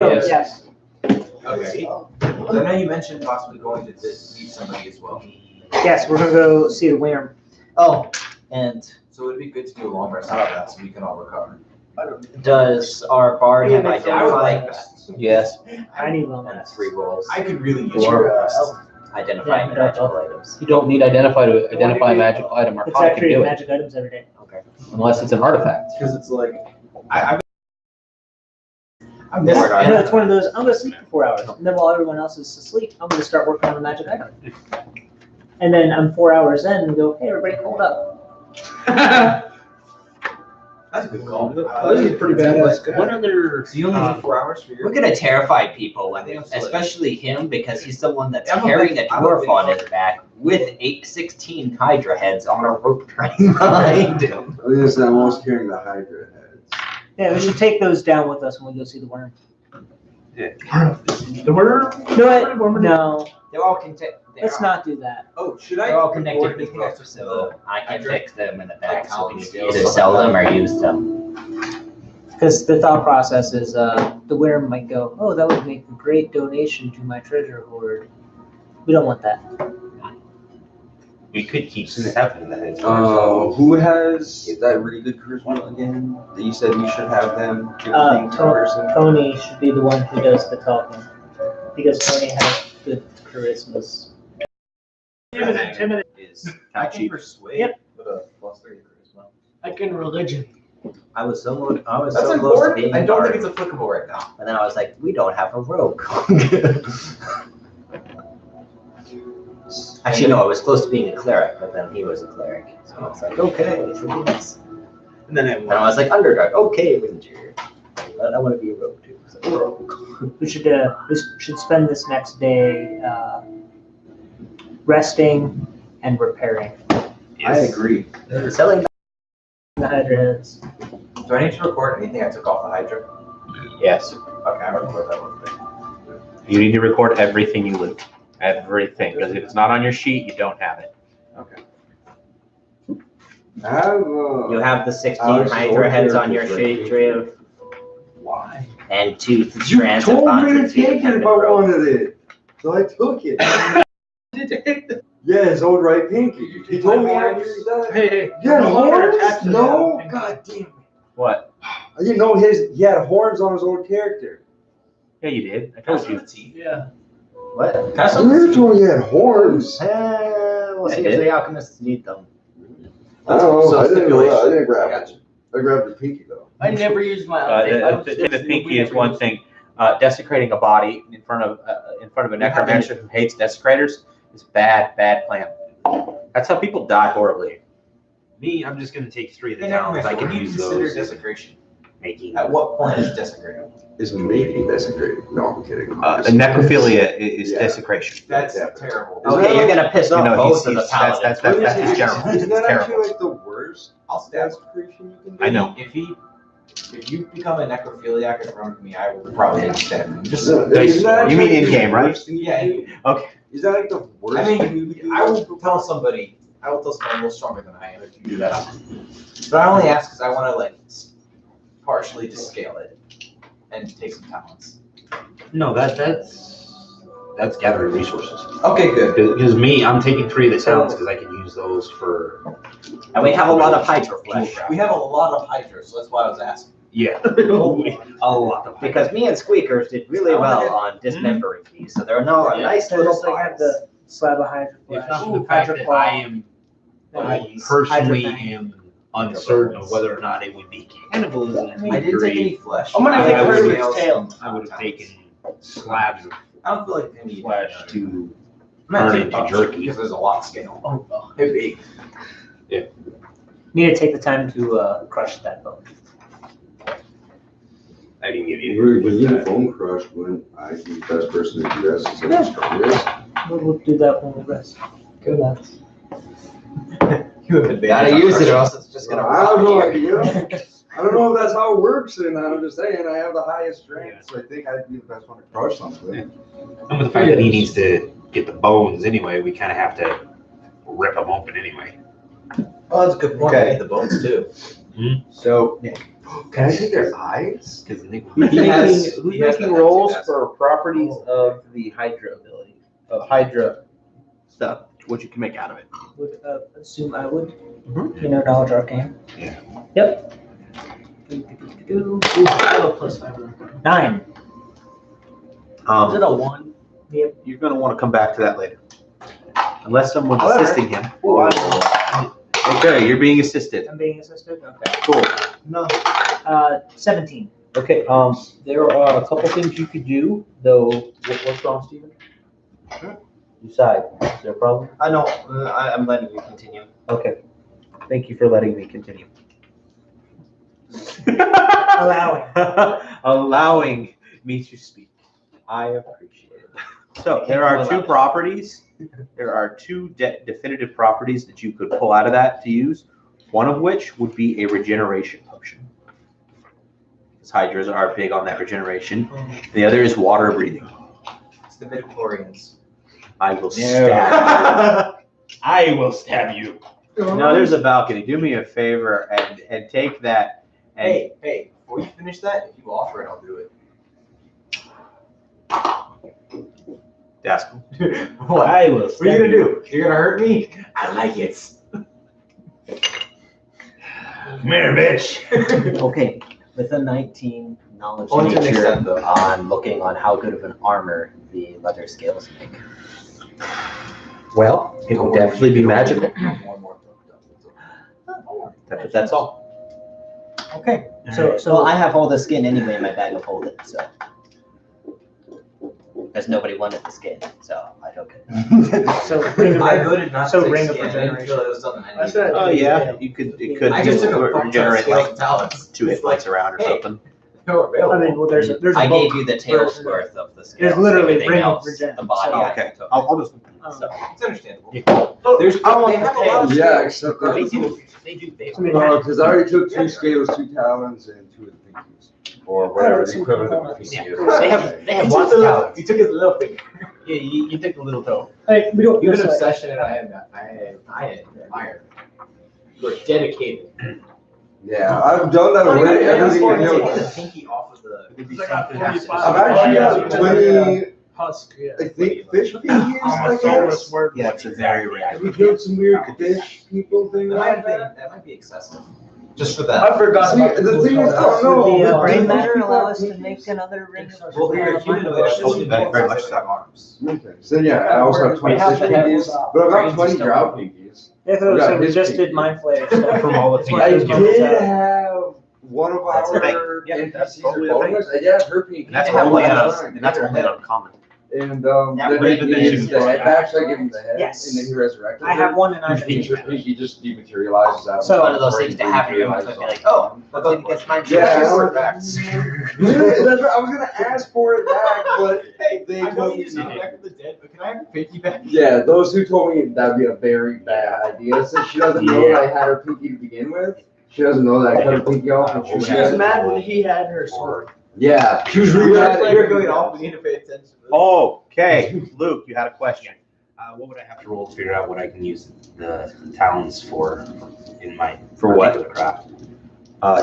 Yes. Okay. So I know you mentioned possibly going to meet somebody as well. Yes, we're gonna go see the worm. Oh, and So it'd be good to do a long rest out of that so we can all recover. does our bard have I would identified? like that. Yes. I need long And rest. 3 rolls. I could really use Or your rest. identifying Yeah, magical items. You don't need to identify a magical item. Our It's pod can actually do it, magic items every day. Okay. unless it's an artifact. Because it's like, I'm This, bored. I know it's one of those, I'm gonna sleep for 4 hours, and then while everyone else is asleep, I'm gonna start working on a magic item. And then I'm 4 hours in and go, hey, everybody hold up. That's a good call. Those are pretty badass. What other? So you only need 4 hours for your. We're gonna terrify people, I think so. especially him, because he's the one that's I'm a carrying big- a I'm a dwarf big- on his back with 16 Hydra heads on a rope train behind him. I guess I'm almost carrying the Hydra heads. Yeah, we should take those down with us when we go see the worm. The worm? No, They're all connected. let's not do that. Oh, should I? They're all connected record with anything extra ropes, to so I can Hydra? fix them in the back, so we Like can either sell them or use them. Because the thought process is, the worm might go, oh, that would make a great donation to my treasure hoard. We don't want that. We could keep having that. Who has that really good charisma again? That you said we should have them give a thing to a person? Tony should be the one who does the talking. Because Tony has good charismas. Is I can persuade Yep. with a +3 charisma. I can religion. I was so That's close to important. being I don't think bard, it's applicable right now. and then I was like, we don't have a rogue. Actually, no, I was close to being a cleric, but then he was a cleric, so I was like, okay, forgiveness. And then And I was like, underdog, okay, ranger. But I want to be a rogue too. So rogue. We should spend this next day resting and repairing I agree. Selling. the Hydra heads. Do I need to record anything I took off the Hydra? Yes, Okay, I'm gonna record that one thing. you need to record everything you loot. Everything, because if it's not on your sheet, you don't have it. Okay. I have, You have the 16 Ours is Hydra all heads on your characters, sheet, Trev, why? and 2 You strands of told me to bonded take it if I wanted it, so I took it. Yeah, his old right pinky. He told me after he died. Hey, Yeah, no longer horns? attached to No, that. god damn it. What? I didn't know he had horns on his old character. Yeah, you did. I That's told you. the teeth. Yeah. What? I never told you he had horns. We'll see if the alchemists need them. I don't know. So I didn't know that. I stipulation. didn't grab Gotcha. it. I grabbed the pinky though. I never used my The pinky is one thing. Desecrating a body in front of a necromancer who hates desecrators is bad plan. That's how people die horribly. Me, I'm just gonna take 3 of the Hey, never talents. mind. I What can do you use consider those. desecration? Making At what point is desecrating? Is maybe desecrated. No, I'm kidding. necrophilia is Yeah. desecration. That's Yeah. terrible. Is Okay, that you're like- gonna piss off No, both of the that's paladins. his general. Isn't It's that terrible. actually like the worst I'll stab. desecration you can do? I know. If you become a necrophiliac in front of me, I will probably stab you. Just Isn't You that mean actually in game, the right? worst thing you Yeah, can do? Okay. Is that like the worst I thing mean, you would do? I will tell somebody a little stronger than I am if you do that. But I only ask because I want to like partially just scale it and take some talents. No, that's gathering resources. Okay, good. Because me, I'm taking 3 of the talents because I can use those for. And we have a lot of Hydra flesh. We have a lot of Hydra, so that's why I was asking. Yeah, a lot of. Because me and Squeakers did really well on dismembering these, so they're now a nice little Just like have piles. the slab of Hydra If flesh. not for the fact that I am, I Nice. personally Hydra fang. am uncertain of whether or not it would be cannibalism. I didn't take any flesh. I'm gonna take I part of would- its tail. I would have taken slabs of I don't feel like they need flesh to. I'm not turn taking into much jerky. because there's a lot of scale. Oh, It'd be- need to take the time to crush that bone. I didn't give you. When you bone crush, when I be the best person to do that since I'm the strongest. We'll do that when we rest. Go nuts. You have advantage Gotta on use it crushing. or else it's just gonna I don't rot know, here. I don't know if that's how it works, and I'm just saying I have the highest strength, so I think I'd be the best one to crush something. And with the fact that he needs to get the bones anyway, we kind of have to rip them open anyway. Oh, that's a good point. Okay. I need the bones too. So, Can I take their eyes? Because they who's He has- making, he has the rolls attitude, for properties of the Hydra ability, of Hydra stuff, what you can make out of it? Would assume I would. Mhm. You know, knowledge arcane. Yeah. Yep. Ooh, I have a +5. 9. Is it a 1? Yep. You're gonna wanna come back to that later. Unless someone's However- assisting him. Ooh, Okay, you're being assisted. I'm being assisted. Okay. Cool. 17. Okay, there are a couple things you could do, though, what's wrong, Stephen? Decide, is there a problem? No, I'm letting you continue. Okay, thank you for letting me continue. Allowing. Allowing me to speak. I appreciate it. So there are two properties. There are two definitive properties that you could pull out of that to use. One of which would be a regeneration potion. Because Hydras are big on that regeneration. The other is water breathing. It's the midichlorians. I will stab I will stab you. you. Now there's a balcony. Do me a favor and take that. And Hey, before you finish that, if you offer it, I'll do it. that's cool. What? I will What are you gonna do? You're gonna hurt me? I like it. Come here, bitch. Okay, with a 19 knowledge Only to an nature extent, though. on looking on how good of an armor the leather scales make. Well, it will definitely be magical. One more. That's all. Okay. So So I have all the skin anyway in my bag of holding, so. Because nobody wanted the skin, so I took it. so ring of I voted not So to take ring of skin. I didn't regeneration. feel it was something I That's needed. right. Oh, yeah, it could I just took a regenerate like talents. 2 hit points around or Hey. something. No, available. I mean, well, there's a I book gave you the tail's version. worth of the scales. There's literally everything ring of else, regen, the body. so- I Okay, took. I'll just. It's understandable. There's, I want they have the a lot of Yeah, skills. except They that. do. They do. They I mean, Because I already took 2 scales, 2 talons, and 2 of the pinkies. Or whatever the equivalent of a pinky Yeah. is. They have You took lots of the- talents. You took his little finger. Yeah, you took the little toe. Hey, we don't. You had an it's like- obsession, and I admire. You are dedicated. Yeah, I've done that already. Everything I Taking know. the pinky off of the. I've actually got 20, Husk, yeah. I think, fish pinkies, I guess. Yeah, it's a very rare. Have we killed some weird fish people thing like that? That might be excessive. Just for that. I forgot See, about the thing is, I don't Would know. the but brain most matter people allow have us to pinkies. make another ring of Well, you're a humanoid. Very much so. Arms. Okay, so yeah, I also have 20 fish pinkies, but I've got 20 drought pinkies. Yeah, so, We got so we his just pinky. did mind flayer stuff. From all the That's what I those moments did are. have one of That's a thing. our Yeah, that's NPCs totally or a thing. bonus. I did have her pinky. And that's Yeah, only that's on, fine. and that's only on common. And Yeah, then right, he but then needs you- the head back, so I give him the head, Yes. and then he resurrected I have her. one and I Her have pinky just dematerializes out. So- It's one of those things to have your own, so be like, oh, I didn't get mine. Yeah, That's I what was- backs. That's right, I was gonna ask for it back, but Hey, they I know told you me just not. came back from the dead, but can I have your pinky back? Yeah, those who told me that'd be a very bad idea. So she doesn't know that I had her pinky to begin with. She doesn't know that I cut her pinky off. And She was dead. mad when he had her sword. Yeah, she was really mad. at You're me. going off. We need to pay attention. Okay, Luke, you had a question. What would I have to roll to figure out what I can use the talons for in my For what? particular craft?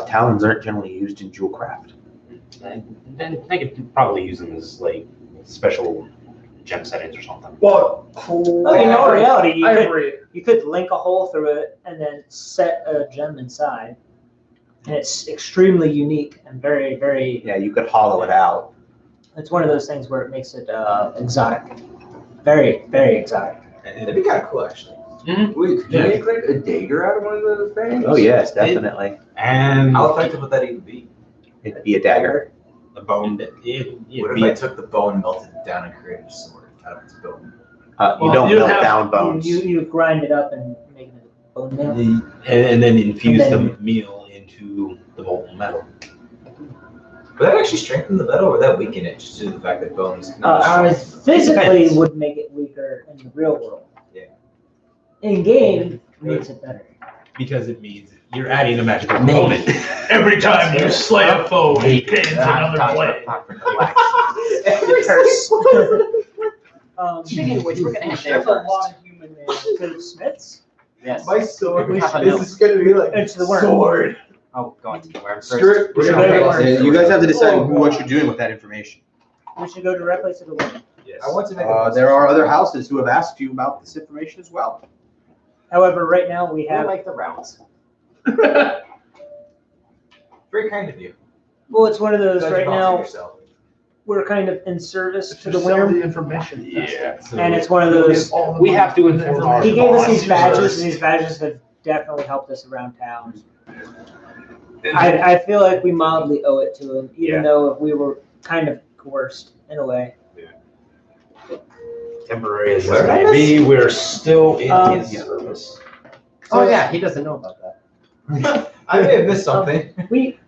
Talons aren't generally used in jewel craft. And then I could probably use them as like special gem settings or something. Well, In all reality, I agree. you could link a hole through it and then set a gem inside. And it's extremely unique and very, very, Yeah, you could hollow it out. it's one of those things where it makes it exotic. Very, very exotic. That'd be kind of cool, actually. Wait, could you Yeah. make like a dagger out of one of those things? Oh, yes, definitely. And How effective would that even be? It'd be a dagger. the bone, What it'd if be I took the bone, melted it down, and created a sword out of its bone? You Well, don't you melt have- down bones. You grind it up and make it a bone meal. and then infuse And the then- meal into the molten metal. Would that actually strengthen the metal, or would that weaken it just due to the fact that bones? not I strong? physically Depends. would make it weaker in the real world. Yeah. In game, makes it better. Because it means you're adding a magical Maybe. component. Every time you slay a foe, he gains another blade. Curse. Speaking of which, we're gonna have There's there a lot first. of human names. To Smiths? Yes. My sword. We have a This note. is gonna be like It's the worm. sword. Oh, going to the worm first. Screw it. We should go to the worm. You guys have to decide what you're doing with that information. We should go directly to the worm. Yes. I want to make There are other houses who have asked you about this information as well. However, right now we We'll have, make the rounds. Very kind of you. well, it's one of those, Glad you right volunteered now, yourself. we're kind of in service to the Sell worm. the information. Yeah. And it's one of those, We have to inform our he gave us these boss badges, first. and these badges have definitely helped us around town. I feel like we mildly owe it to him, Yeah. even though we were kind of coerced in a way. Temporary as Where? it may be, we're still in his Yeah. service. Oh, yeah, he doesn't know about that. I may have missed something. We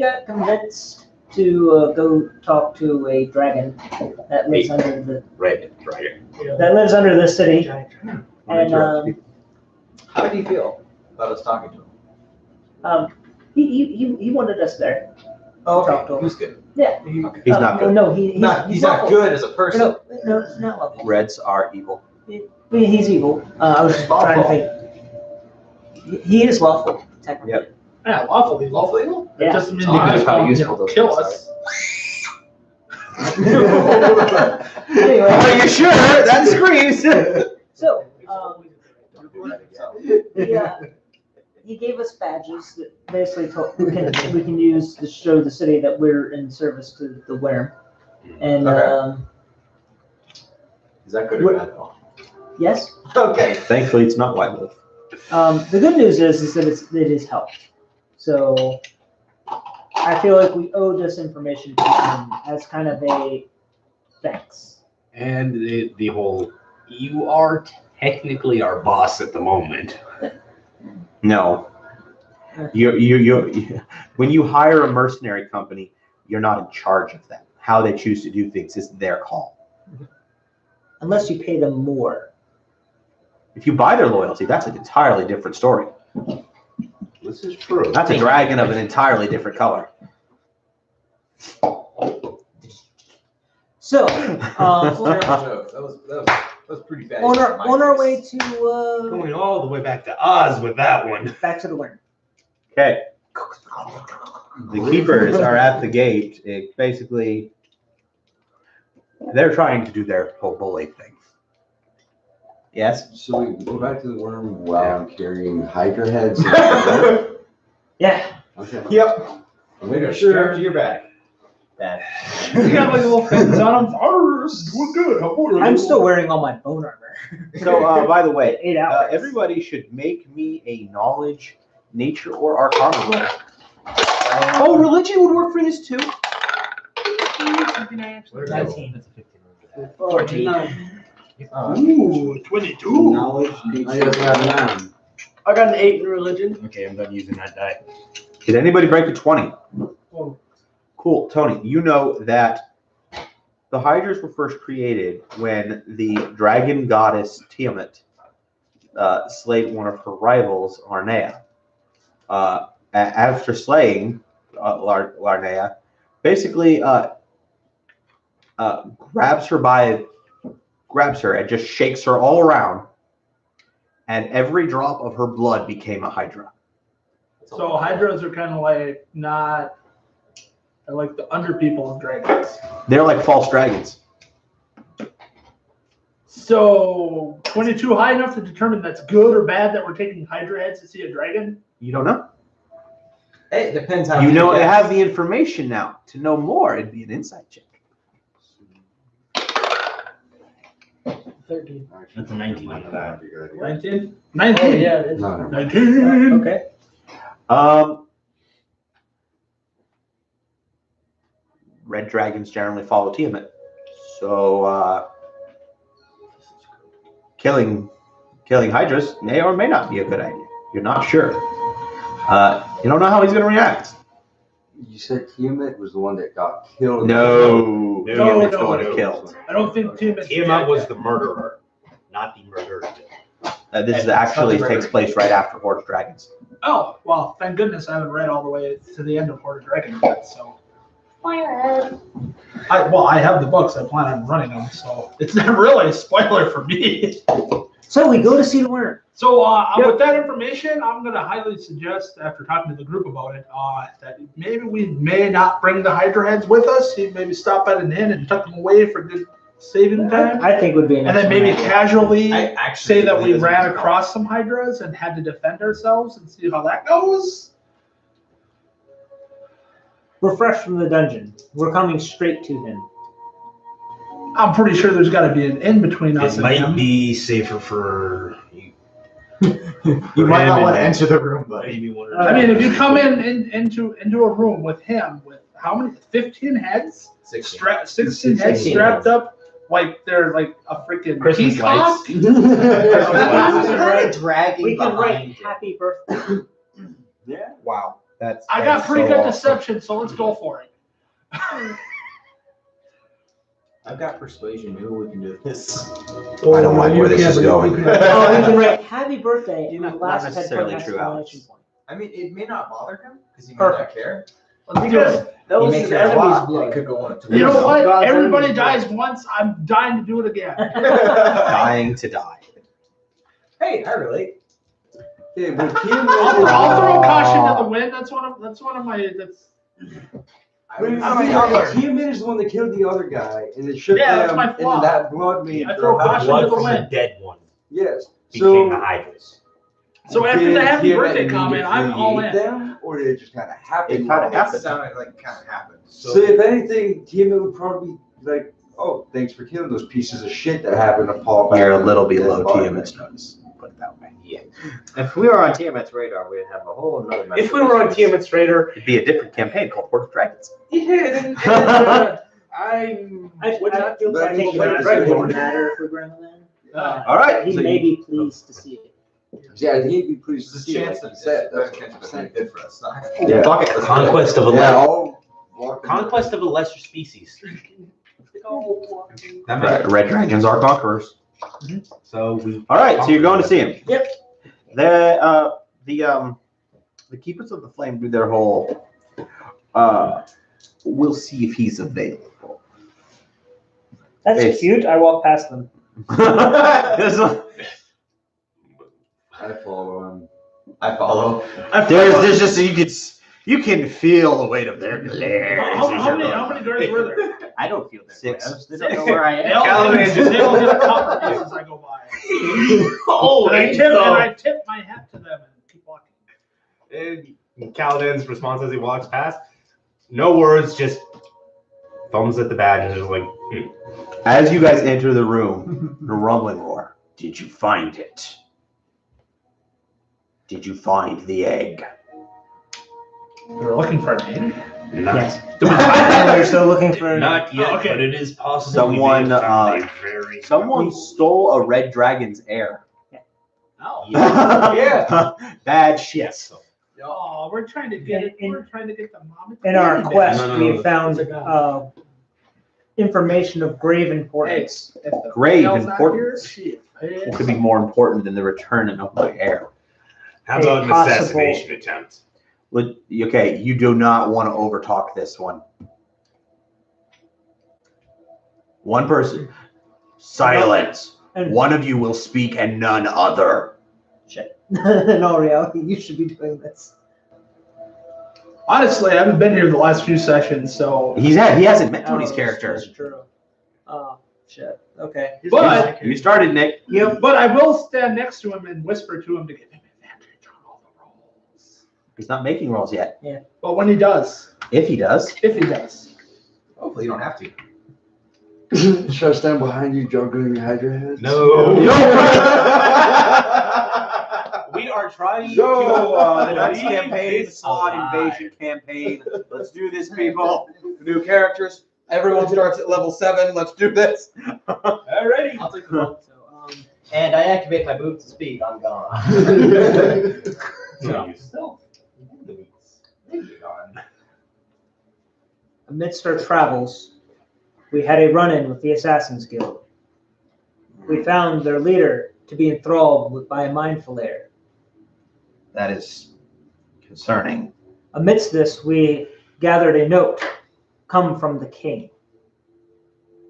got convinced to go talk to a dragon that lives under the city, and How do you feel about us talking to him? he wanted us there. Oh, Talk to okay. him. Who's good? Yeah. He's not good. No, he's He's not lawful. good as a person. No, he's not lawful. Reds are evil. He's evil. I was just trying to think. He is lawful, technically. Yep. Yeah, lawfully. Lawful evil? It Yeah. doesn't mean Speaking you of how guys useful will those kill things us. Anyway, Are you sure? That screams. so he gave us badges that basically we can use to show the city that we're in service to the worm. And Okay. Is that good or bad though? yes, Okay. Thankfully, it's not White Wolf. the good news is that it has helped. So I feel like we owe this information to him as kind of a thanks. And the whole, you are technically our boss at the moment. No. You're when you hire a mercenary company, you're not in charge of them. How they choose to do things is their call. Unless you pay them more. If you buy their loyalty, that's an entirely different story. This is true. That's a dragon of an entirely different color. So, That was pretty bad. on our way to Going all the way back to Oz with that one. back to the worm. Okay. The keepers are at the gate. It basically, they're trying to do their whole bully thing. Yes? So we go back to the worm while I'm carrying Hydra heads. Yeah. Okay. Yep. I'm Make making sure sure. to your back. We got like little fins on them. Doing good. How are you? I'm still wearing all my bone armor. So, by the way, 8 hours. everybody should make me a knowledge, nature, or arcana roll. Oh, religion would work for this too. 19. 14. Uh, Ooh, 22. Knowledge. I guess I have 9. I got an 8 in religion. Okay, I'm done using that die. Did anybody break a 20? Oh. Cool, Tony. You know that the Hydras were first created when the dragon goddess Tiamat slayed one of her rivals, Larnea. After slaying Larnea, basically grabs her and just shakes her all around, and every drop of her blood became a Hydra. So hydras are kind of like not like the under people of dragons. They're like false dragons. So 22 high enough to determine that's good or bad that we're taking hydra heads to see a dragon? You don't know. Hey, it depends how You know, I get. have the information now. To know more, it'd be an insight check. 13. That's a 19 on that. 19? 19. yeah, it is. No, no. 19. Okay. Red dragons generally follow Tiamat, so killing Hydras may or may not be a good idea. You're not sure. You don't know how he's going to react. You said Tiamat was the one that got killed. No, Tiamat's the one no. killed. I don't think Tiamat. Tiamat was the murderer, not the murderer. This is actually takes place right after Horde of Dragons. Oh, well, thank goodness I haven't read all the way to the end of Horde of Dragons yet, so. I have the books. I plan on running them, so it's not really a spoiler for me. So we go to see the worm. So Yep. with that information, I'm going to highly suggest, after talking to the group about it, that maybe we may not bring the Hydra heads with us. Maybe stop at an inn and tuck them away for good saving time. I think would be an And then maybe excellent idea. casually I actually say that we believe that's ran what you call across some Hydras and had to defend ourselves and see how that goes. We're fresh from the dungeon. We're coming straight to him. I'm pretty sure there's got to be an in between us It and might him. be safer for you. You might not want to enter the room, buddy. Maybe one or I mean, if you come into a room with him with how many? 15 heads? 16. 16 heads 16 strapped up like they're like a freaking Christmas peacock. Red dragon We can write behind it. happy birthday. Yeah. Wow. That's. I got that's pretty so good awesome. deception, so let's go for it. I've got persuasion. Maybe we can do this. I don't like where this is going. Oh, you can write happy birthday. You're and the not last head necessarily put an true, exclamation Alex. point. I mean, it may not bother him because he may Perfect. not care. Because Those he may are care a enemies' lot. blood. It could go on. you know what? God's Everybody enemies' dies blood. once. I'm dying to do it again. Dying to die. Hey, I relate. Yeah, but Kim I'll throw caution to the wind. That's one of my. Kim is the one that killed the other guy, and it shook Yeah, that's them, my and flaw. that blood made. I throw caution to blood the from the wind. dead one Yes. became the So. Hydras. So after did the happy Kim birthday comment, I'm all create in. them, or did it just kind of happen? It kinda It happened. sounded like it kind of happened. So if anything, Kim would probably be like, "Oh, thanks for killing those pieces of shit that happened to Paul." back You're a in little the below body." TMS notice. Put it that way. Yeah. If we were on Tiamat's radar, we'd have a whole another. mess If of we were on issues. Tiamat's radar, It'd be a different campaign called Horde of Dragons. I would not feel But I think people it like this wouldn't one. matter if we bring them in. All right. He so may you- be pleased to see it. Yeah, I think he'd be pleased to There's a see it, chance like that you said. there's a That's chance what that I'm it's saying. good for us. Not Yeah. Fuck it. Conquest of a Yeah, lesser, I'll walk. conquest of a lesser species. That makes Red dragons are conquerors. So we. All right, so you're going to see him. Yep. The keepers of the flame do their whole. We'll see if he's available. That's It's- cute. I walk past them. This one- I follow him. I follow. there's just you can feel the weight of their glare. How many guards were there? I don't feel that. 6. They don't know where I They am. all Caladan just- they all get a copper piece as I go by. And I tip my hat to them and keep walking. And Caladan's response as he walks past, no words, just thumbs at the badge and just like, As you guys enter the room, the rumbling roar. Did you find it? Did you find the egg? We're looking for a name. not, Yes. Do we find We're still looking for. not yet, Oh, okay. but it is possible. Someone, we may have found a very Someone stole a red dragon's heir. No. Yeah. Bad shit. Yes. Oh, we're trying to get it. In- We're trying to get the mom. In our and quest, No, no, we no. have found information of grave importance. If the Grave female's not importance. here, It could be more important than the return of my heir. How about an Possible- assassination attempt? Okay, you do not want to overtalk this one. One person. Silence. And One of you will speak and none other. in all reality, you should be doing this. Honestly, I haven't been here the last few sessions, so. He hasn't met Tony's Oh, character. That's true. Oh, shit. Okay. But You started, Nick. yeah, but I will stand next to him and whisper to him to give him advantage on all the rolls. He's not making rolls yet. But when he does, If he does. if he does, Hopefully you don't have to. Should I stand behind you juggling your Hydra heads? No. We are trying The next leave campaign, this Slot alive. Invasion campaign. Let's do this, people. New characters. Everyone starts at level 7. Let's do this. Alrighty. I'll take the vote. And I activate my move to speak. I'm gone. No, you still. Amidst our travels, we had a run-in with the Assassin's Guild. We found their leader to be enthralled by a mind flayer. That is concerning. Amidst this, we gathered a note come from the king.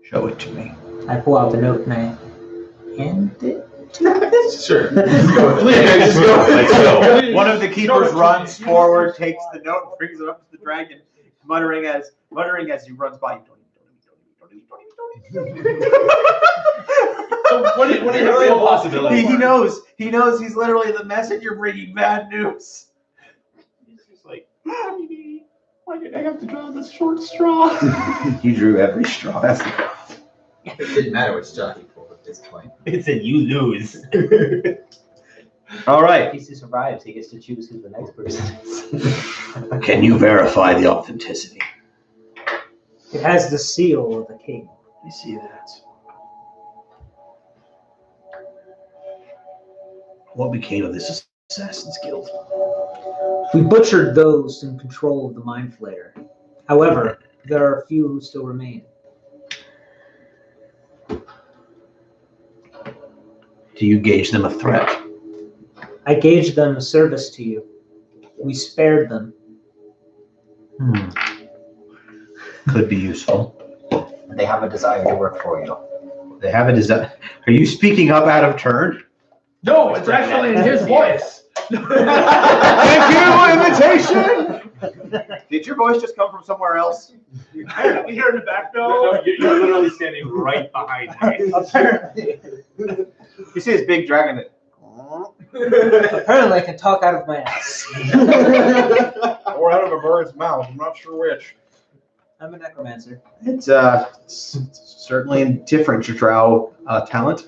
Show it to me. I pull out the note and I hand it Sure. Just go with it. Let's go. Let's go. One of the keepers runs forward, takes the note, and brings it up to the dragon, muttering as he runs by. What do you Really have a possibility. He knows he's literally the messenger bringing bad news. He's just like, why did I have to draw this short straw? He drew every straw. That's the problem. It didn't matter which straw he pulled at this point. It said you lose. All right. If he survives, he gets to choose who the next person is. Can you verify the authenticity? It has the seal of the king. I see that. What became of this Assassin's Guild? We butchered those in control of the Mind Flayer. However, there are a few who still remain. Do you gauge them a threat? I gauged them a service to you. We spared them. Could be useful. They have a desire to work for you. They have a desire. Are you speaking up out of turn? No, it's actually in his voice. Thank you, invitation. Did your voice just come from somewhere else? We hear in the back No, though. you're literally standing right behind me. Apparently, You see this big dragon that. apparently I can talk out of my ass. Or out of a bird's mouth. I'm not sure which. I'm a necromancer. It's certainly a different drow talent.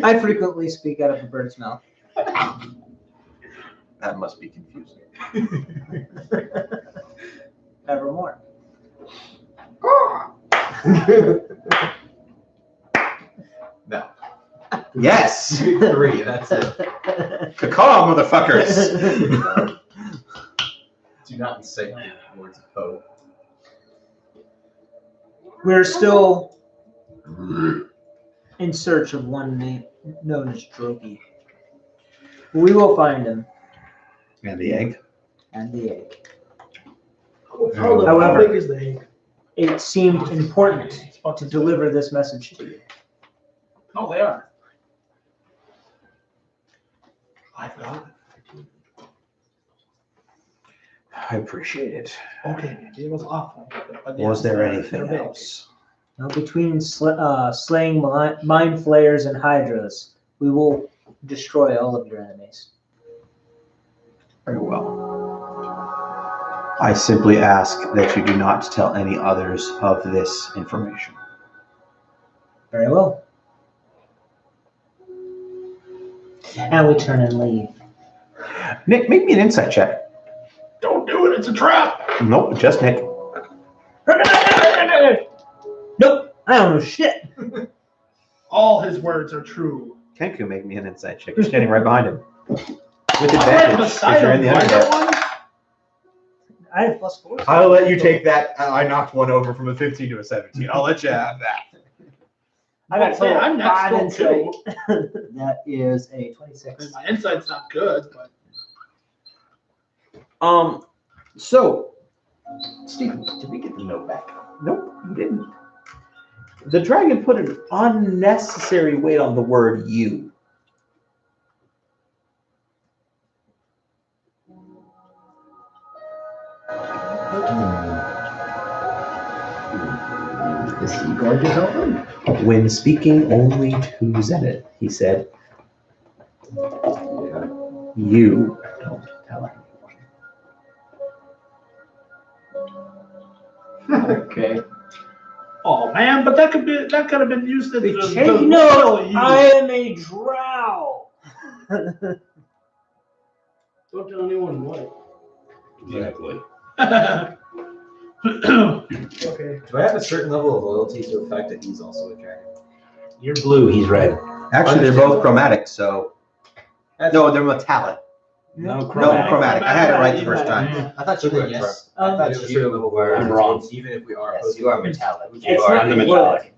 I frequently speak out of a bird's mouth. That must be confusing. Evermore. No. Yes! 3, that's it. Cacaw, motherfuckers! Do not say words of hope. We're still in search of one name known as Drogi. We will find him And the egg. and the egg. How However- big is the egg? It seemed important to deliver this message to you. Oh, they are. I've got it. I appreciate it. Okay, it was awful. But Was there they're anything big. else? Now, between slaying mind flayers and hydras, we will destroy all of your enemies. Very well. I simply ask that you do not tell any others of this information. Very well. And we turn and leave. Nick, make me an insight check. Don't do it, it's a trap. Nope, just Nick. Nope, I don't know shit. All his words are true. Kenku, make me an insight check. You're standing right behind him. With Right advantage, beside if you're in him, the right, underground. that one? I have +4. I'll let you take that. I knocked one over from a 15 to a 17. I'll let you have that. I got Say, I'm next 5 one, insight. That is a I 26. mean, my insight's not good, but So, Stephen, did we get the note back? Nope, you didn't. The dragon put an unnecessary weight on the word you. Is he going to help him? When speaking only to Zenith, he said, you don't tell anyone. Okay. oh man, but that could have been used as No, I am a drow. Don't tell anyone what. Exactly. Okay. Do I have a certain level of loyalty to the fact that he's also a dragon? You're blue, he's red. Actually, they're both chromatic, so. No, they're metallic. No No, chromatic. I had it right the first time. I thought you were yes. I Um, thought you were I'm wrong. even if we are. Yes, you are metallic. It's You are not the the metallic.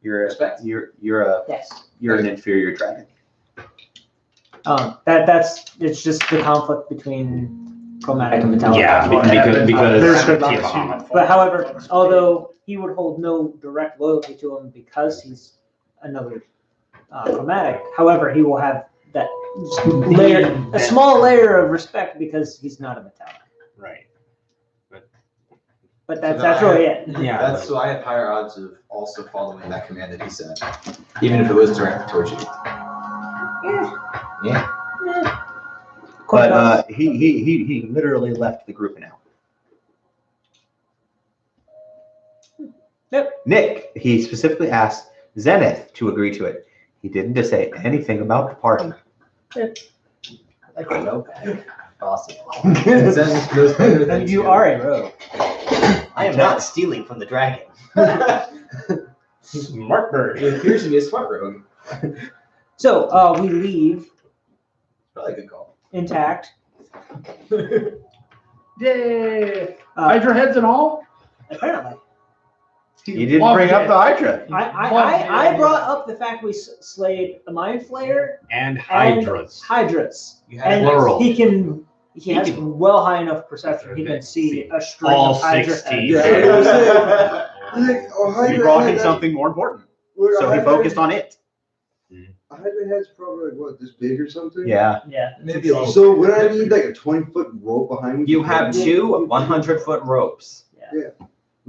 Respect. Yes. You're an inferior dragon. It's just the conflict between chromatic and metallic. Yeah, because There's good Tiamat. options. But however, although he would hold no direct loyalty to him because he's another chromatic. However, he will have that layer, a small layer of respect because he's not a metallic. Right. But that's really it. Yeah. That's so I have higher odds of also following that command that he said, even if it was directed towards you. Yeah. But he literally left the group now. Yep. Nick, he specifically asked Zenith to agree to it. He didn't just say anything about the party. Like a notepad, possibly. And you are a rogue. I am not stealing from the dragon. Smart bird. It appears to be a smart rogue. So we leave Probably a good call. intact. Yay! Hydra heads and all? Apparently. You didn't bring up the Hydra. I brought up the fact we slayed the Mind Flayer And hydras. Hydras. You And Plural. he has well high enough perception. He can see a string All of Hydra 16. heads. He brought him something more important, so he focused on it. A Hydra head's probably like what, this big or something? Yeah. Yeah. Maybe a little. So would I need like a 20-foot rope behind me? You have two 100-foot ropes.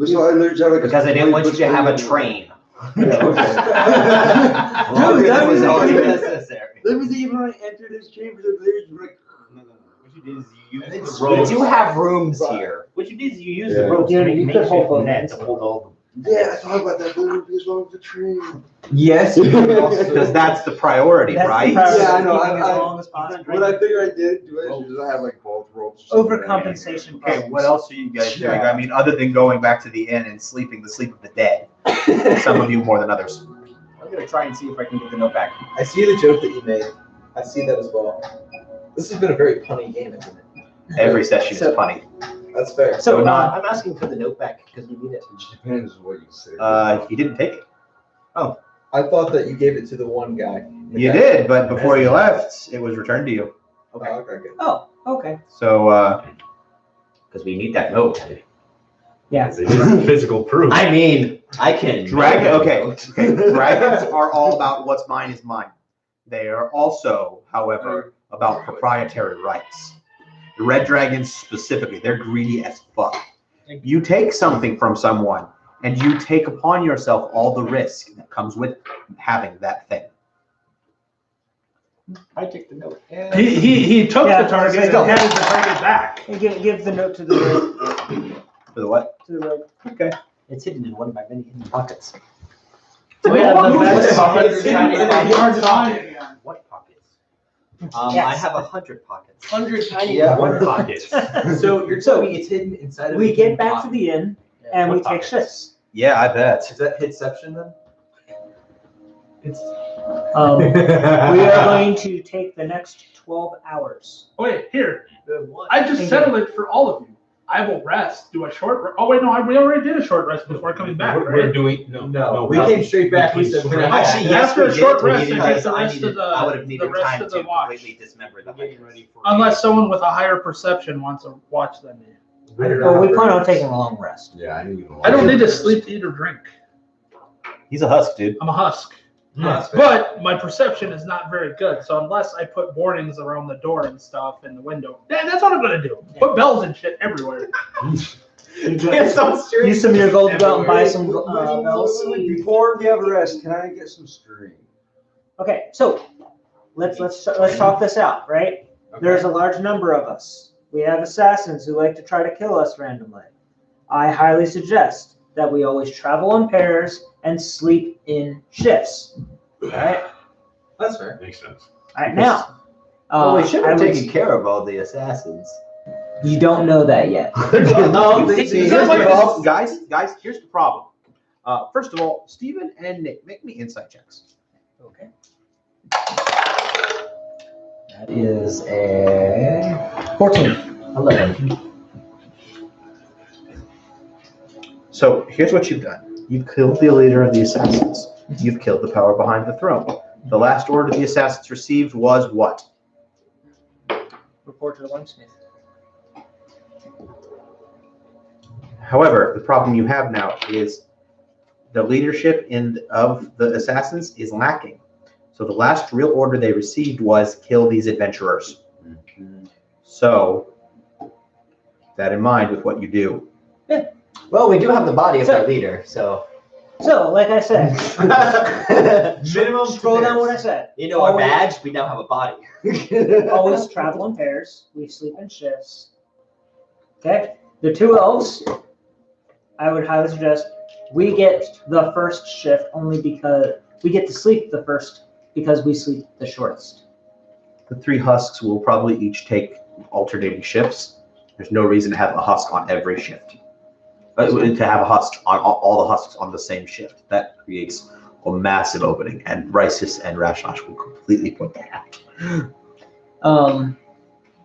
So I literally have like Because I didn't want you to have a 20-foot train. Yeah, okay. Well, Dude, that was that all was- necessary. Let me see when I enter this chamber, there's like. What you did is you I think used it's the ropes. ropes. You have rooms here. What you did is you used Yeah. the ropes Yeah, to you make could hold makeshift both net ends. to hold all Yeah, I thought about that, but it would be as long as a train. Yes. Because that's the priority, That's the right? priority, Yeah, I know, keeping I- as long as possible. What I figure I did do is I have like both ropes. or something. Overcompensation. Okay, problems. what else are you guys doing? I mean, other than going back to the inn and sleeping the sleep of the dead. Some of you more than others. I'm gonna try and see if I can get the note back. I see the joke that you made. I see that as well. This has been a very punny game, isn't it? Every session is So- funny. That's fair. So not- I'm asking for the note back because we need it. It just depends what you say. He didn't take it. I thought that you gave it to the one guy. The You guy- did, but before you left, it was returned to you. Okay, okay, good. Oh, okay. So, Because we need that note. Yeah. Physical proof. I mean, I can. okay. Dragons are all about what's mine is mine. They are also, however, about proprietary rights. The red dragons specifically, they're greedy as fuck. You take something from someone, and you take upon yourself all the risk that comes with having that thing. I take the note. He took Yeah, the target and go. handed the target back. And give the note to the rogue. For the what? To the rogue. Okay. It's hidden in one of my many hidden pockets. Oh, yeah, the best pocket. It's hard to find. What pockets? Yes. I have 100 pockets. 100 tiny Yeah. One pocket. So you're telling me it's hidden inside of We a get hidden back to pocket. the inn and we What take pockets? shifts. Yeah, I bet. Is that Hitception then? We are going to take the next 12 hours. Oh, wait, here. I just settled it for all of you. I will rest. Do a short rest. Oh, wait, no, we already did a short rest before coming back, We're right? doing No, we came straight back. We said we're gonna Actually, have. yes, After we a did, short we rest, needed- you get the I rest needed- of the- I would have the needed rest time of the to watch. completely dismember the hydras. Unless someone with a higher perception wants to watch them. I don't know Well, we how plan it on works. taking a long rest. Yeah, I need to. I don't need to sleep, eat, or drink. He's a husk, dude. I'm a husk. Yeah, that's fair. But my perception is not very good, so unless I put warnings around the door and stuff in the window, that's what I'm gonna do. Put bells and shit everywhere. It's so strange. Use some of your gold to go out and buy some Wait, bells. Before we have a rest, can I get some string? Okay, so let's talk this out, right? There's a large number of us. We have assassins who like to try to kill us randomly. I highly suggest that we always travel in pairs and sleep in shifts. All right. That's fair. Makes sense. All right now. Well, we should I have would- taken care of all the assassins. You don't know that yet. No, See, here's the problem, guys, here's the problem. First of all, Steven and Nick, make me insight checks. Okay. That is a 14. 11. So here's what you've done. You've killed the leader of the assassins. You've killed the power behind the throne. The last order the assassins received was what? Report to the wormsmith. However, the problem you have now is the leadership of the assassins is lacking. So the last real order they received was kill these adventurers. So, that in mind with what you do. Well, we do have the body of our leader, so. So, like I said, Minimum scroll down what I said. You know our badge, we now have a body. Always travel in pairs. We sleep in shifts. Okay? The 2 elves, I would highly suggest we get the first shift only because we get to sleep the first because we sleep the shortest. The 3 husks will probably each take alternating shifts. There's no reason to have a husk on every shift. To have a husk on all the husks on the same shift. That creates a massive opening, and Risus and Rashlash will completely put that out.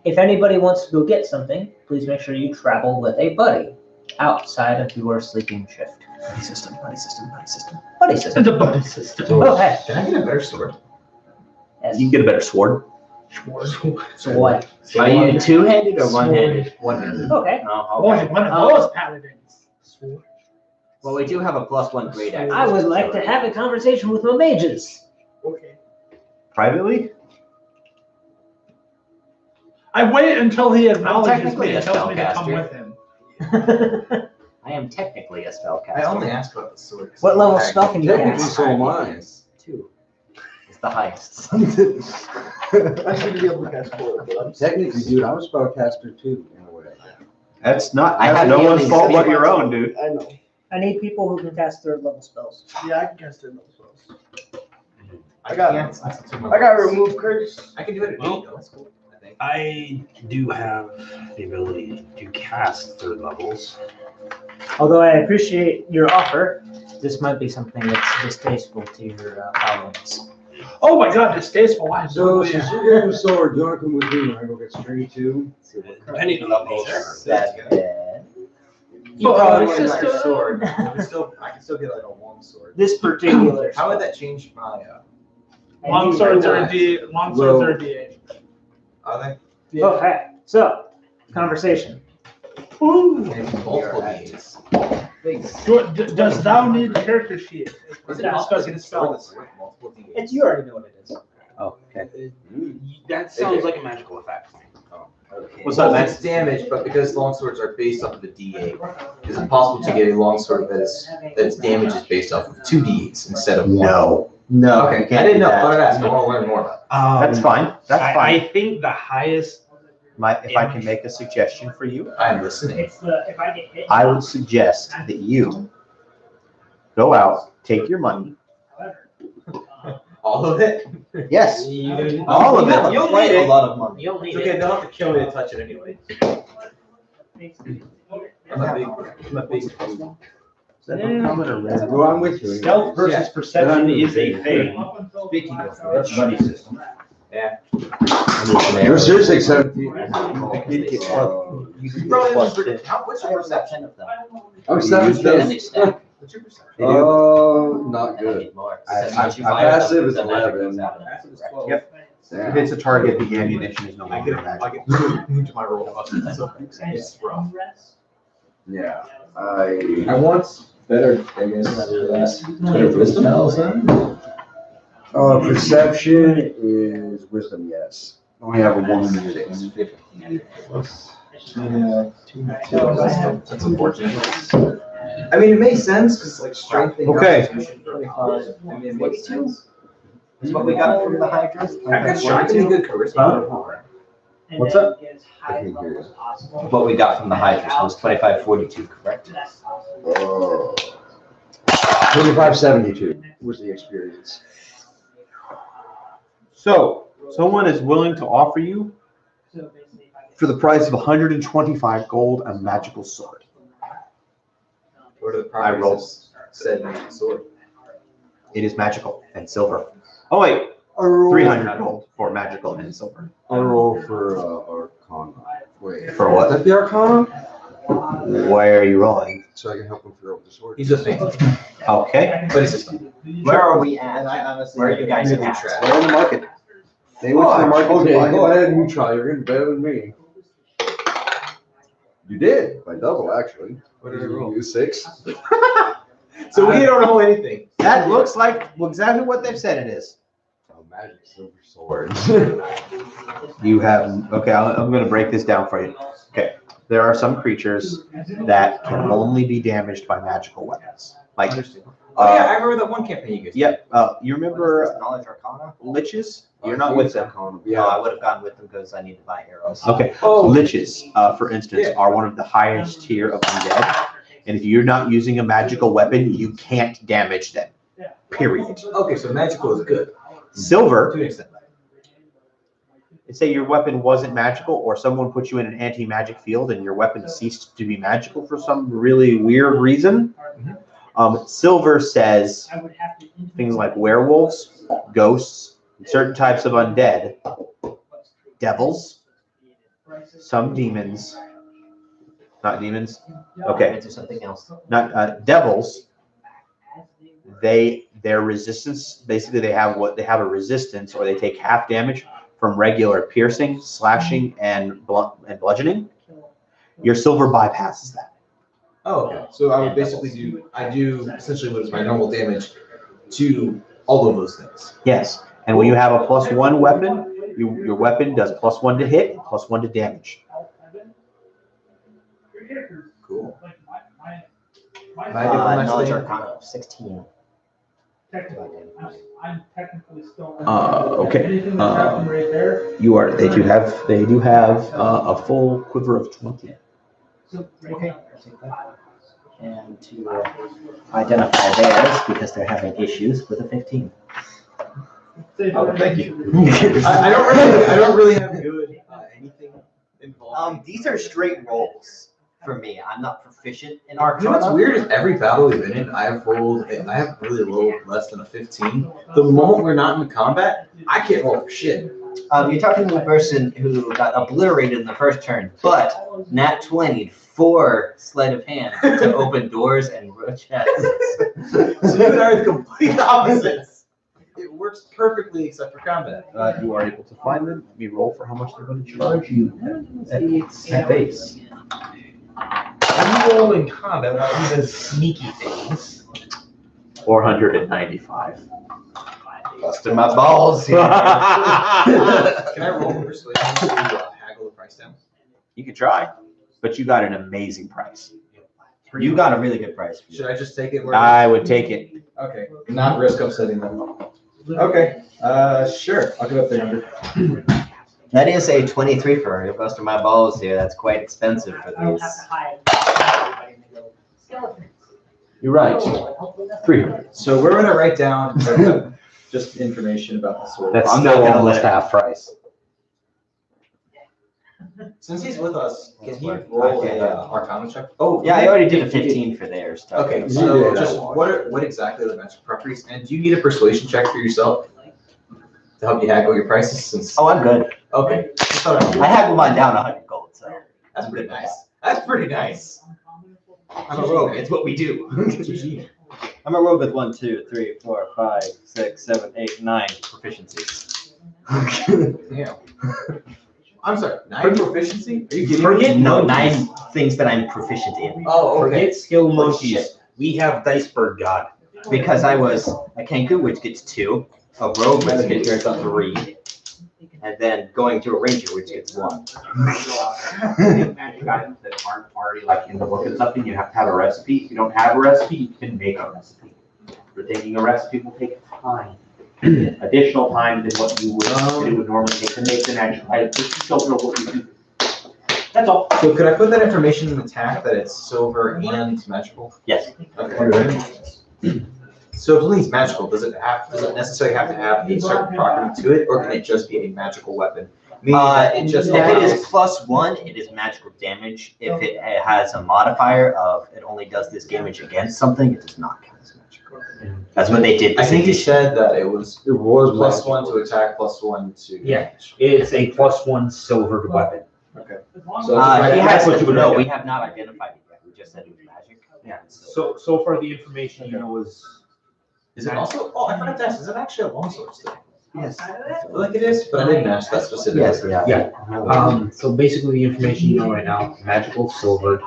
If anybody wants to go get something, please make sure you travel with a buddy outside of your sleeping shift. Buddy system, buddy system, buddy system. Buddy system. The buddy system. Oh, hey. Can I get a better sword? Yes. You can get a better sword. So what? Are you two-handed or one-handed? One-handed. Okay. Oh, Boy, okay. one of those paladins. Well, we do have a +1 grade action. I would like to have a conversation with my mages. Okay. Privately? I wait until he acknowledges technically me a and tells me to come spellcaster. with him. I am technically a spellcaster. I only asked about the sword. 'cause What level I- spell can you Technically, cast? so am I. 2. It's the highest. I should be able to cast 4, but technically, dude, I'm a spellcaster too, in a way. That's not, I that's have no healing one's fault but spells. your own, dude. I know. I need people who can cast 3rd level spells. Yeah, I can cast it those. I got- I got to remove curse. I can do it at 8 though. That's cool. I think. I do have the ability to cast 3rd levels. Although I appreciate your offer, this might be something that's distasteful to your followings. Oh my god, distasteful. Why? So, since you're getting a sword, do you want to come with me when I go get string 2? Depending on levels. That's You Oh, probably it's want a just better a- sword. I can still get like a long sword. This particular. How would that change my? Long swords are a D. Long swords are a D8. Are they? Okay, so conversation. Ooh. Maybe multiple Ds. Does thou need the character sheet? Is it That's possible because to it's spell the spells. sword multiple Ds? It's you already know what it is. Oh, okay. That sounds like a magical effect. What's up, man? It's damage, but because longswords are based off of a D8, is it possible to get a longsword that's damage is based off of 2 D8s instead of 1? No. No. Okay, I didn't know. I wanted to ask. I want to learn more about That's fine. That's I fine. think the highest. If I can make a suggestion for you, it. I'm listening. It's the if I get hit. I would suggest that you go out, take your money. All of it? Yes, all of it. You'll need a lot of money. You'll need It's okay. it. They'll have to kill me to touch it anyway. I'm a big. Well, I'm with you. Stealth versus perception is a thing. Speaking of That's money system. You're seriously 17. You probably what's your perception? I'm Use 17. stack. What's your perception? Oh, not And I good. need more. I- Since you I- fire passive is the magic 11. goes out. Passive is 12. Yep. If Damn. it's a target, the ammunition is no I longer get magic. 2 to my roll. So it's rough. Yeah. I want better, I guess, wisdom. perception is wisdom, yes. Only have a 1 in 6. That's unfortunate. I mean, it makes sense because like strength and Okay. constitution, 25. I mean, it makes sense. Is what we got from the Hydras? I've got shockingly good charisma. What's up? I can hear you. What we got from the Hydras was 2542, correct? Oh. 2572 was the experience. So, someone is willing to offer you, for the price of 125 gold, a magical sword. What are the I rolled. properties of said magic sword? It is magical and silver. Oh wait, 300 gold for magical and silver. I'll roll for Arcana. Wait. For what? Is that the Arcana? Where are you rolling? So I can help him figure out what the sword He's a thing, Okay. but it's just. Where are we at? And I honestly. Where are you guys really at? trash. Right on the market. They went to the market. Okay, to buy go it. ahead and you try. You're getting better than me. You did by double, actually. What did I roll? You 6. So we don't know anything. That looks like exactly what they've said it is. A magic silver swords. You have, okay, I'm gonna break this down for you. Okay, there are some creatures that can only be damaged by magical weapons. Like, Oh yeah, I remember that one campaign you guys. yep, you remember Knowledge Arcana? liches? You're not with them. No, I would have gone with them because I need to buy arrows. Okay, Oh. liches, for instance, are one of the highest tier of undead. And if you're not using a magical weapon, you can't damage them. Period. Okay, so magical is good Silver, to an extent. say your weapon wasn't magical, or someone put you in an anti-magic field and your weapon ceased to be magical for some really weird reason. Silver says things like werewolves, ghosts, certain types of undead, devils, some demons, not demons, okay, Into something else. not devils. Their resistance, basically they have a resistance, or they take half damage from regular piercing, slashing, and bludgeoning. Your silver bypasses that. Oh, okay. So I would basically do essentially what is my normal damage to all of those things. Yes, and when you have a +1 weapon, your weapon does +1 to hit and +1 to damage. Cool. Knowledge Arcana of 16. I'm technically still. Okay. Anything that's happened right there. They do have a full quiver of 20. Okay, I'll take that. And to identify theirs, because they're having issues, with a 15. Oh, thank you. I don't really have good anything involved. These are straight rolls for me. I'm not proficient in You know what's Arcana. weird is every battle we've been in, I have really low, less than a 15. The moment we're not in combat, I can't roll for shit. You're talking to a person who got obliterated in the first turn, but nat 20 for sleight of hand to open doors and chests. So you and I are the complete opposites. It works perfectly except for combat. You are able to find them. Let me roll for how much they're going to charge you at base. I'm rolling combat without even sneaky things. 495. Busted my balls here. Can I roll persuasion to haggle the price down? You could try, but you got an amazing price. You got a really good price. Should I just take it? I would take it. Okay, not risk upsetting them. Okay, sure, I'll give up 300. That is a 23 for her. Busted my balls here. That's quite expensive for these. You're right. 300. So we're gonna write down just information about the sword. That's I'm still not gonna almost let- half price. Since he's with us, can he roll a Arcana check? Oh, Yeah, I already did a 15 for theirs. Okay, so just what exactly are the magic properties? And do you need a persuasion check for yourself to help you haggle your prices? Since Oh, I'm good. okay, I haggled mine down 100 gold, so. that's pretty nice. That's pretty nice. I'm a rogue. It's what we do. I'm a rogue with 1, 2, 3, 4, 5, 6, 7, 8, 9 proficiencies. Yeah. I'm sorry, 9 proficiency? Are you kidding me? No, 9 things that I'm proficient in. Oh, okay. Forget skill Oh, monkeys. shit. We have Dice Bird God. Because I was a Kenku, which gets 2, a rogue, which gets 3, and then going to a ranger, which gets 1. Magic items that aren't already like in the book and something, you have to have a recipe. If you don't have a recipe, you can make a recipe. Taking a recipe will take time. Additional time than what you would normally take to make the magic item. Just don't know what you do. That's all. So could I put that information in the tag that it's silver and magical? Yes. Okay. So if something's magical, does it necessarily have to have a certain property to it, or can it just be a magical weapon? Meaning that it just If it is +1, it is magical damage. If it has a modifier of it only does this damage against something, it does not count as magical. That's what they did. I think he said that it was +1 to attack, +1 to Yeah. damage. It's a +1 silvered weapon. Okay. So He that's has what you would no, write we down. have not identified it yet. We just said it was magic. Yeah. So far the information you know is Is it also? Oh, I forgot to ask. Is it actually a longsword still? Yes. I feel like it is, but I didn't ask that specifically. Yes, yeah. So basically the information you know right now, magical silvered.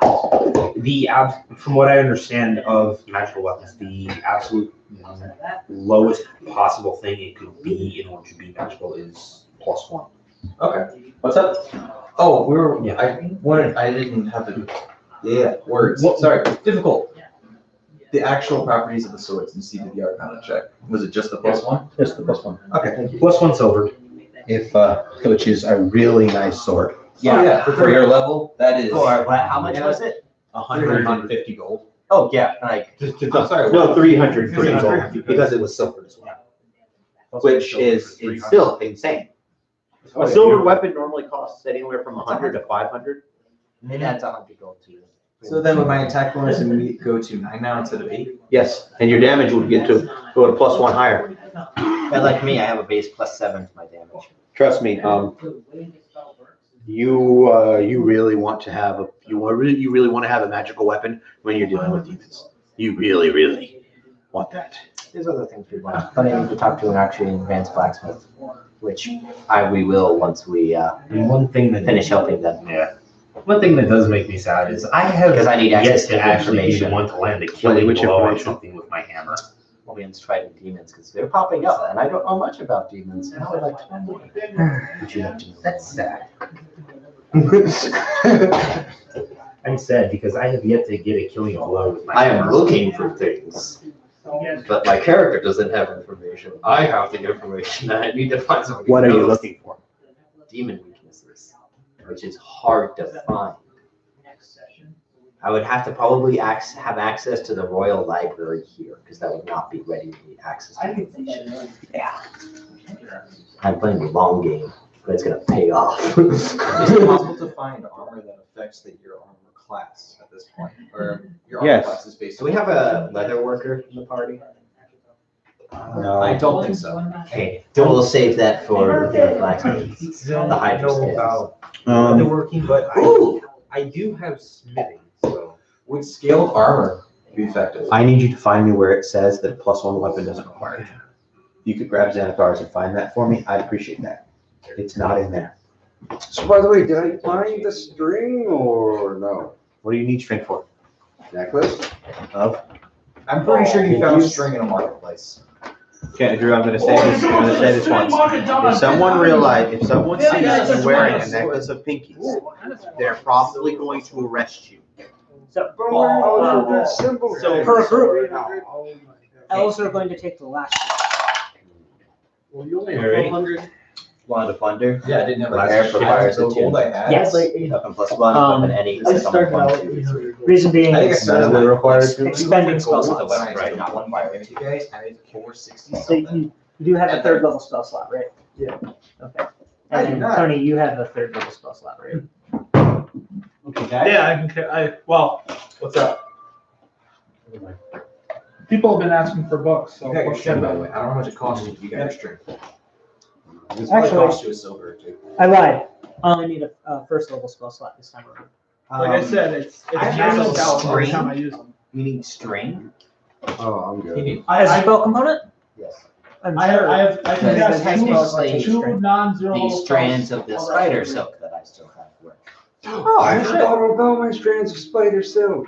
From what I understand of magical weapons, the absolute lowest possible thing it could be in order to be magical is +1. Okay. What's up? Oh, Yeah. I didn't have the words. Sorry, difficult. The actual properties of the swords and see the Arcana check. Was it just the +1? Just the +1. Okay, thank you. +1 silver. If, which is a really nice sword. Oh, yeah, for your level, that is. How much was it? 150 gold. Oh, yeah, like, I'm sorry. No, 300 300. gold, because it was silver as well. Plus Which silver, is 300. still insane. Oh, A yeah. silver weapon normally costs anywhere from 100 to 500. it adds 100 gold to it. So then would my attack bonus and meat go to 9 now instead of 8? Yes, and your damage would get to go to +1 higher. And like me, I have a base +7 to my damage. Trust me, you really want to have you really want to have a magical weapon when you're dealing with demons. You really want that. There's other things we want, but I need to talk to an actually advanced blacksmith, which we will once we And one thing that finish helping them. Yeah. One thing that does make me sad is I have Because I need yet access to to actually be the information. one to land a killing Which blow on information? something with my hammer. We'll be fighting demons because they're popping up, and I don't know much about demons. And I would like to know more. Would you like to know? That's sad. I'm sad because I have yet to get a killing blow with my I hammer. am looking for things, but my character doesn't have information. I have the information. I need to find something. What are you else. looking for? Demon weaknesses, which is hard to find. I would have to probably have access to the Royal Library here, because that would not be ready to access to information. Yeah. I'm playing the long game, but it's gonna pay off. Is it possible to find armor that affects your armor class at this point? Or your armor Yes. class is based Do we have a leather worker in the party? No. I don't think so. Okay, we'll save that for the blacksmith. The Hydra scales. They're working, but I do have smithing, so. Would scaled armor be effective? I need you to find me where it says that +1 weapon doesn't require it. You could grab Xanathar's and find that for me. I'd appreciate that. It's not in there. So by the way, did I find the string or no? What do you need string for? Necklace? Of? I'm pretty sure you found a string in a marketplace. Okay, Drew, I'm gonna say this once. If someone sees you wearing a necklace of pinkies, they're probably going to arrest you. So, Oh, symbol. so per group, elves are going to take the last. Well, you only have 100. Want to plunder? Yeah, I didn't have Repair requires a gold I had. Yes. Weapon +1, weapon any. Reason being, I think it's I started required with to- expending spell gold, slots. right, Right, not not one one fire. Okay, I had 460 So something. you do have a third level spell slot, right? Yeah. Okay. I do And not. Tony, you have a third level spell slot, right? Okay, guys. Yeah, what's up? People have been asking for books, so. You got your what's string, by up? the way. I don't know how much it costs you. You got your string. This Actually- probably cost you a silver or two. I lied. I only need a first level spell slot this time around. Like I said, it's I have maxed a out every string. time I use them. You need string? Oh, I'm You good. need- As a spell component? Yes. I'm I sure. can Because guess technically, two non-zero. These strands of the spider silk that I still have work. Oh, I shit. forgot about my strands of spider silk.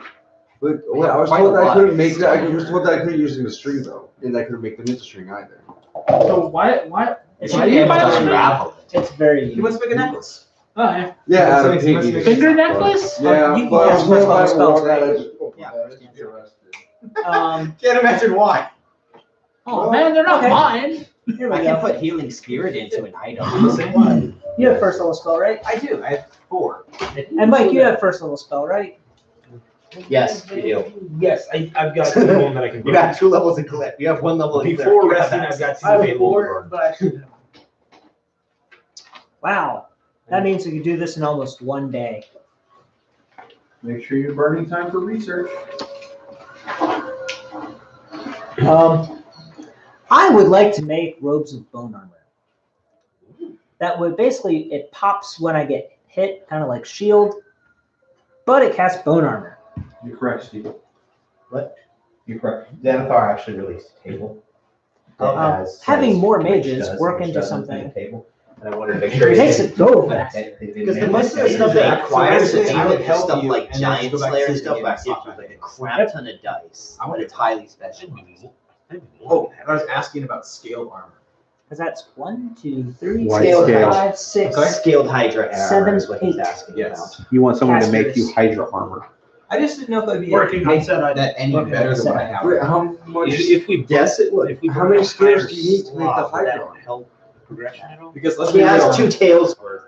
But well, I was Quite told a I lot. couldn't make that. I was told that I couldn't use the string though, and I couldn't make them into string either. So why? It Why should do be you able buy to the string? unravel it. It's very. He wants to make a necklace. Oh, yeah. Yeah, So out of it's pinky. much Finger necklace? Yeah, You can but I was cast told first I level spells, wore that. I right? just Yeah. Can't imagine why. Oh, man, they're not Okay. mine. Here I we can go. put healing spirit into an item. You have first level spell, right? I do. I have 4. And Mike, you have first level spell, right? Yes, you do. Yes, I've got 2 of them that I can. You got 2 levels in clip. You have 1 level in cleric. Before You have resting, that. I've got 2 I have available to 4, burn. but. Wow. That means you can do this in almost one day. Make sure you're burning time for research. I would like to make robes of bone armor. That would basically, it pops when I get hit, kind of like shield, but it casts bone armor. You're correct, Steve. What? You're correct. Xanathar actually released a table. that has- Having more which mages does, work which into doesn't something. in the table. And I wanted to make sure. It makes it go fast. Because the most of the stuff that requires it, I would even help stuff you, like and then giant go back slayer to and stuff, the gives game. you like a crap ton of dice. I want it highly special. Oh, I was asking about scaled armor. Because that's 1, 2, 3, One 4, scale. 5, 6. Sorry? Scaled Hydra armor Seven, is what he's 8. asking Yes. about. You want someone to make you Casters. Hydra armor. I just didn't know if that'd be Working on said item. that any Working better on than said what I item. have. Wait, how much? If we Guess it would. if we How burn many a scales higher do you need to make the slot, would that Hydra? help progression at all? Because let's He be has real. 2 tails worth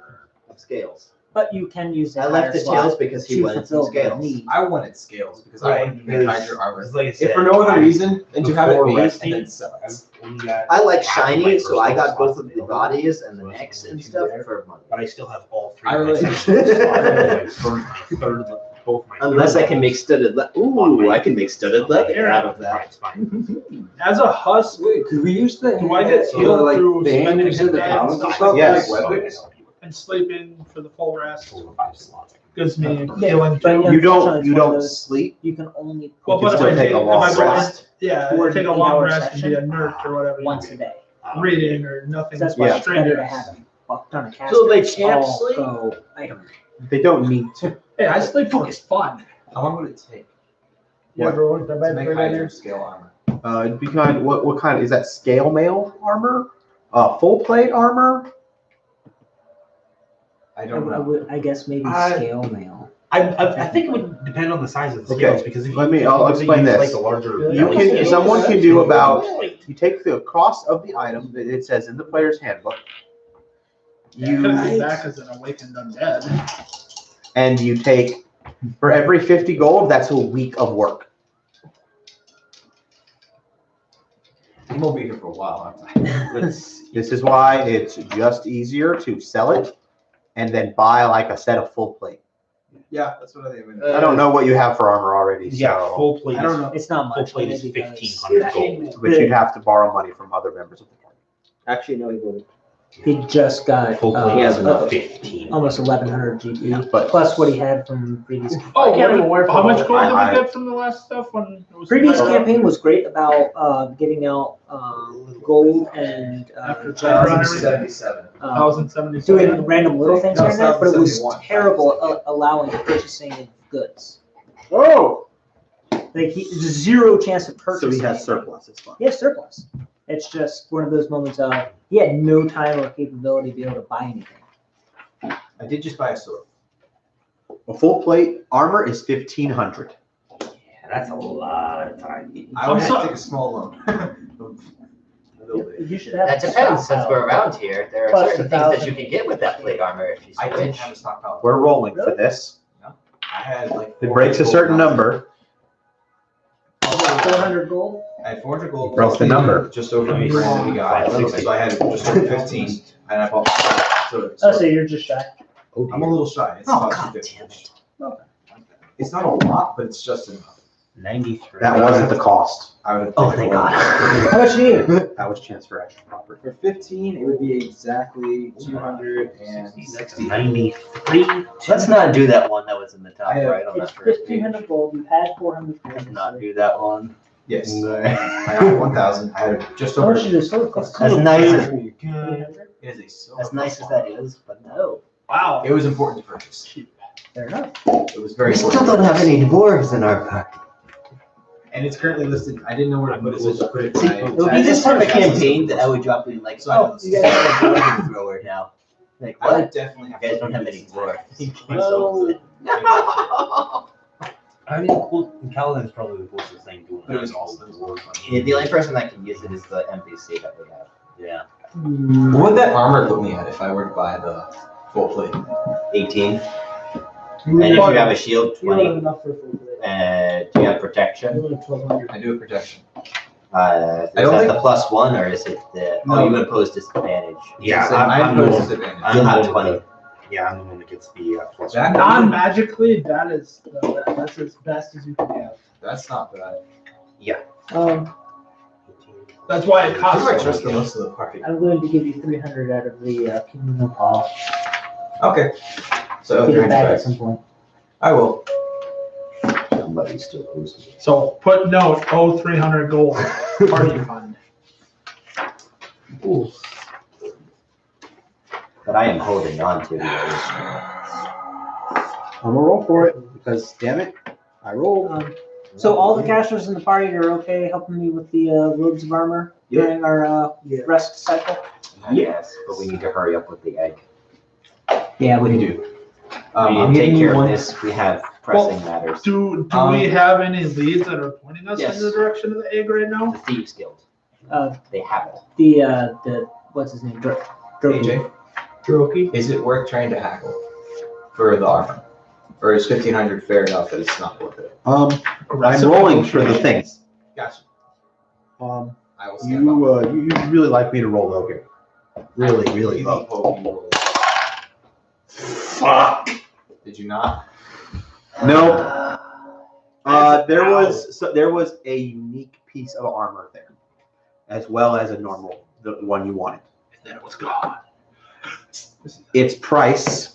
of scales. But you can use I left the tails because he to wanted some fulfill the scales. need. I wanted scales because I Right, wanted to make because- Hydra armor. Like I If said, for no other reason than to have it before made and resting, then sell it. only got I like half of my shiny, so I personal got both of the responsibility. bodies and the necks and stuff for money. But I still have all 3. I of my really- personal slots. I burned my third of both my. Unless I third can make studded leather. on Ooh, my- I can make studded leather out of that. It's fine. As a husk, Wait, could we use the? do I get so, healed like, through things spending in the advance towns and time stuff? Yes. Like weapons? and sleeping for the full rest? 4 or 5 slots. Gives me Yeah, healing but too. You don't Unfortunately, it's one of those- sleep. You can only Well, can but if still I take take, a if long I go in, rest. yeah, For take a an long 8-hour rest and be session. alert or whatever. once a day. Reading or nothing. That's why it's better to strenuous. have a fuck ton of So they casters can't all sleep? go item. They don't need to. Hey, I sleep for it's fun. How long would it take You ever went to to bed make for Hydra dinner? scale armor? It'd be kind. What kind? Is that scale mail armor? Full plate armor? I don't know. I guess maybe I- scale mail. I think it would depend on the size of the Okay, scales because if let you- me- I'll if you explain use, this. Like the larger. You can. Someone can do about. You take the cost of the item that it says in the player's handbook. Could You be back as an awakened undead. and you take for every 50 gold. That's a week of work. I'm gonna be here for a while, aren't I? This is why it's just easier to sell it and then buy like a set of full plate. Yeah, that's what I think. I don't know what you have for armor already, Yeah, so full plate. I don't know. It's not Full much. plate is maybe because- 1,500 gold. but you'd have to borrow money from other members of the party. Actually, no, he wouldn't. He just got Full plate he has is enough. 15. almost 1100 GP, but- plus what he had from previous. Oh, I can't remember where how much gold did I- we get from the last stuff when it was? Previous campaign was great about getting out gold and After gems, 1,077. 1,077. doing random little things No, here and there, but it was 1,071. terrible allowing purchasing of goods. Oh, Like zero chance of so purchasing. he has surplus. It's fine. He has surplus. It's just one of those moments of he had no time or capability to be able to buy anything. I did just buy a sword. A full plate armor is 1,500. Yeah, that's a lot of time. I would I'm have so- to take a small loan. A little bit. You should have. That a depends, since stockpile. we're around here, there are Plus certain the things that 1,000. you can get with that plate armor if you I didn't wish. have a stockpile. We're rolling for Really? this. I had like. It breaks a certain number. 400 gold. I had 400 gold. Broke the number. Just over the grand that we got. 560. So I had just over 15, and I bought. So Oh, so you're just shy. I'm a little shy. It's Oh, about God 250. damn it. It's not a lot, but it's just enough. 93. That wasn't the cost. I would. Oh, think thank it was. God. How much do you need? That was chance for extra property. For 15, it would be exactly 260. 93. Let's not do that one that was in the top I have- right on It's that first page. 1,500 gold. You had 400 Let's gold. not do that one. Yes. No. I had 1,000. I had just How over. much did this sword cost? As nice as, 300? It is a silver. as nice as that is, but no. Wow. It was important to purchase. Fair enough. It was very We still important. don't have any dwarves in our party. And it's currently listed. I didn't know where to put it, so I just put it. See, in my- it would be this type of campaign that I would drop in like, So I know oh, this you is- guys have a dwarven thrower now. Like, I would what? definitely have. You guys to don't have do any this. dwarves. I mean, cool. Kaladin's probably the closest thing to It was it. also- Yeah, the only person that can use it is the NPC that we have. Yeah. What would that armor put me at if I were to buy the full plate? 18. And if you have a shield, You don't 20. have enough for full plate. And do you have protection? You only have 1,200. I do have protection. Is I don't that think- the +1 or is it the, No. oh, you impose disadvantage? Yeah, So I'm I the impose one- disadvantage. I'm not the one 20. that- Yeah, I'm the one that gets the plus. That- Non-magically, that's as best as you can have. That's not bad. That's why it I costs. might so trust the much. most of the party. I'm going to give you 300 out of the communal pile. Okay. So Get it back at 300. some point. I will. Somebody still owes me. So put note, 300 gold, party fund. Ooh. But I am holding on to these. I'm gonna roll for it because damn it, I rolled. So all the casters in the party are okay helping me with the robes of armor during our rest cycle? Yes, but we need to hurry up with the egg. Yeah, We do. We I'm need to giving take you care one. of this. We have pressing matters. Do we have any leads that are pointing us Yes. in the direction of the egg right The now? Thieves Guild. Uh, They have it. the what's his name? AJ, is it worth trying to hackle for the armor? Or is 1,500 fair enough that it's not worth it? I'm rolling for the things. Gotcha. I will step You, up. you really like me to roll low here. Really, really Easy low. poke, you roll. Fuck. Did you not? No. There was a unique piece of armor there, as well as a normal, the one you wanted. And then it was gone. Its price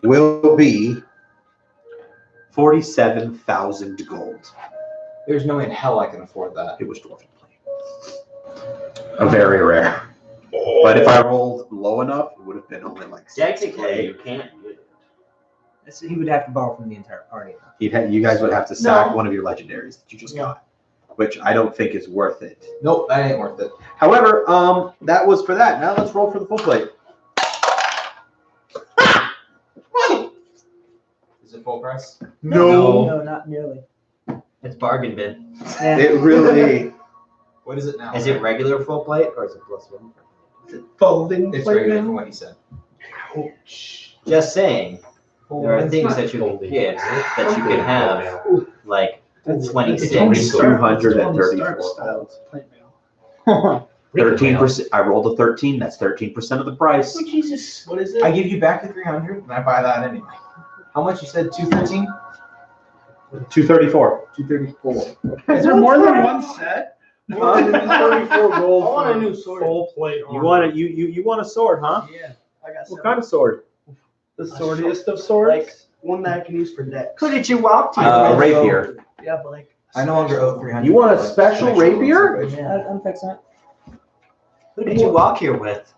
will be 47,000 gold. There's no way in hell I can afford that. It was dwarven plate. A very rare. But if I rolled low enough, it would have been only like 6K. Technically, you can't do it. He would have to borrow from the entire party. You guys would have to sack No. one of your legendaries that you just got, which I don't think is worth it. Nope, that ain't worth it. However, that was for that. Now let's roll for the full plate. Is it full price? No, not nearly. It's bargain bin. Yeah. It really. What is it now? Is it regular full plate or is it plus one? Folding It's plate regular now? from what he said. Just saying, there are It's things not that you can folding. get that you can have, like It's 26. Tony Stark. 234 Stark plate mail. 13%. I rolled a 13. That's 13% of the price. Oh, Jesus, what is I give you back the 300 and I buy that anyway. How much you said? 213? 234. 234. Is there more than one set? 134 gold. I want a new sword. Full plate. You want a you want a sword, huh? Yeah, I got What kind of sword? The swordiest of swords? Like one that I can use for decks. Who did you walk to? A rapier. Yeah, but like. I no longer owe 300. You want a special rapier? Yeah, I'm fixing it. Who did you walk here with?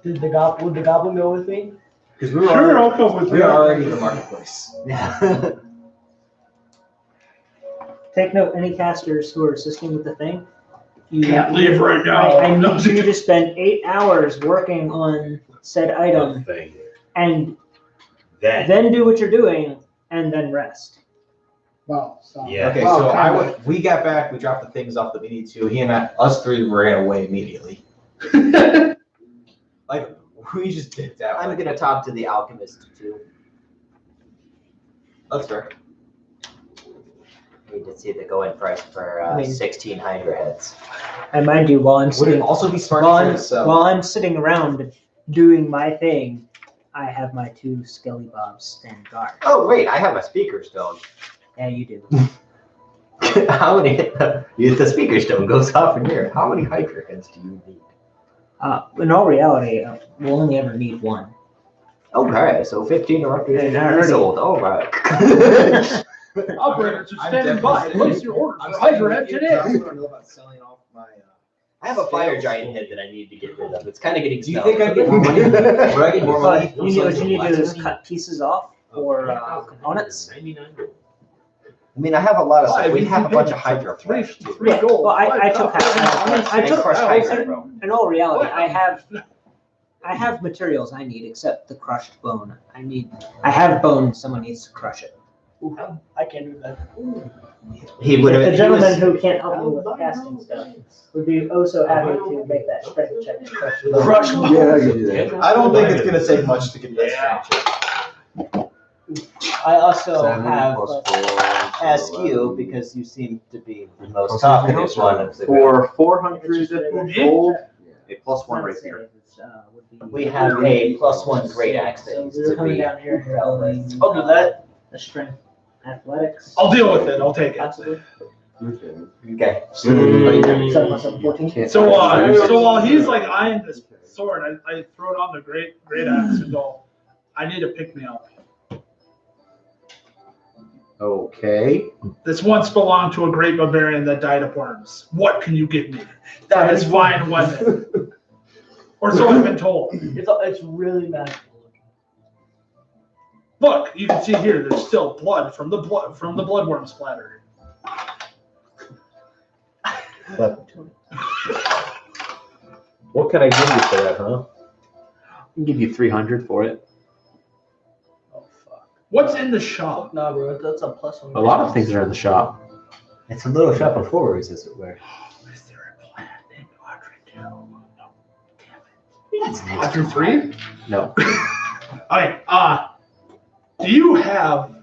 Would the goblin go with me? Because we were Sure, already, I'll come with we you. were already in the marketplace. Yeah. Take note, any casters who are assisting with the thing. You Can't leave right now. I need you to spend 8 hours working on said item Thing. and Then, then do what you're doing and then rest. Wow. So. yeah. Okay, Wow, so we got back, we dropped the things off that we need to. He and us three ran away immediately. Like, we just dipped out. I'm gonna talk to the alchemist too. That's fair. Need to see the going price for 16 Hydra heads. And mind you, while I'm Would it sitting, also be smart while to I'm, sell? while I'm sitting around doing my thing, I have my 2 Skelly Bobs stand guard. Oh wait, I have a speaker stone. Yeah, you do. How many? The speaker stone goes off in here. How many Hydra heads do you need? In all reality, we'll only ever need 1. Okay, so 15 are up to Yeah, 8 years old. All right. Operators are I'm standing by. definitely- Place your order I'm for Hydra head saying today. I don't know about selling off my. I have a fire giant head that I need to get rid of. It's kind of getting Do you stale. think I get more money? Would I get more money? What you need to do is cut pieces off or components. 99. I mean, I have a lot of stuff. Five, We you have a can bunch pay of Hydra flesh too. Three gold. Well, I Five took copper. half. I And took crushed Hydra bone. in all reality, I have materials I need except the crushed bone. I have bone, someone needs to crush it. I can't do that. He would have. The gentleman who can't help me with casting stuff would be oh so happy to make that strength check to crush the bone. Crush Yeah, I can do that. I don't think it's gonna take much to get that structure. I also 7 have plus 4, ask you because you seem to be the most talkative one of the group. For 400 gold, a plus 1 Not rapier. saves, would be- We have a +1 great axe that So needs we're to coming be. down here and rolling. I'll do that. The strength, athletics. I'll deal with it. I'll take it. Possibly. Okay. 7 plus 7, 14. So while he's like eyeing this sword, I throw it on the great axe and go, I need to pick me up. Okay. This once belonged to a great barbarian that died of worms. What can you give me? That is fine weapon. Or so I've been told. It's really magical. Look, you can see here. There's still blood from the bloodworm splatter. What can I give you for that, huh? I can give you 300 for it. Oh fuck. What's in the shop? Nah, bro, that's a plus one. A lot of things are in the shop. It's a little shop of horrors, as it were. Is there a plan in Audrey 2? No. Damn it. Audrey 3? No. Okay, do you have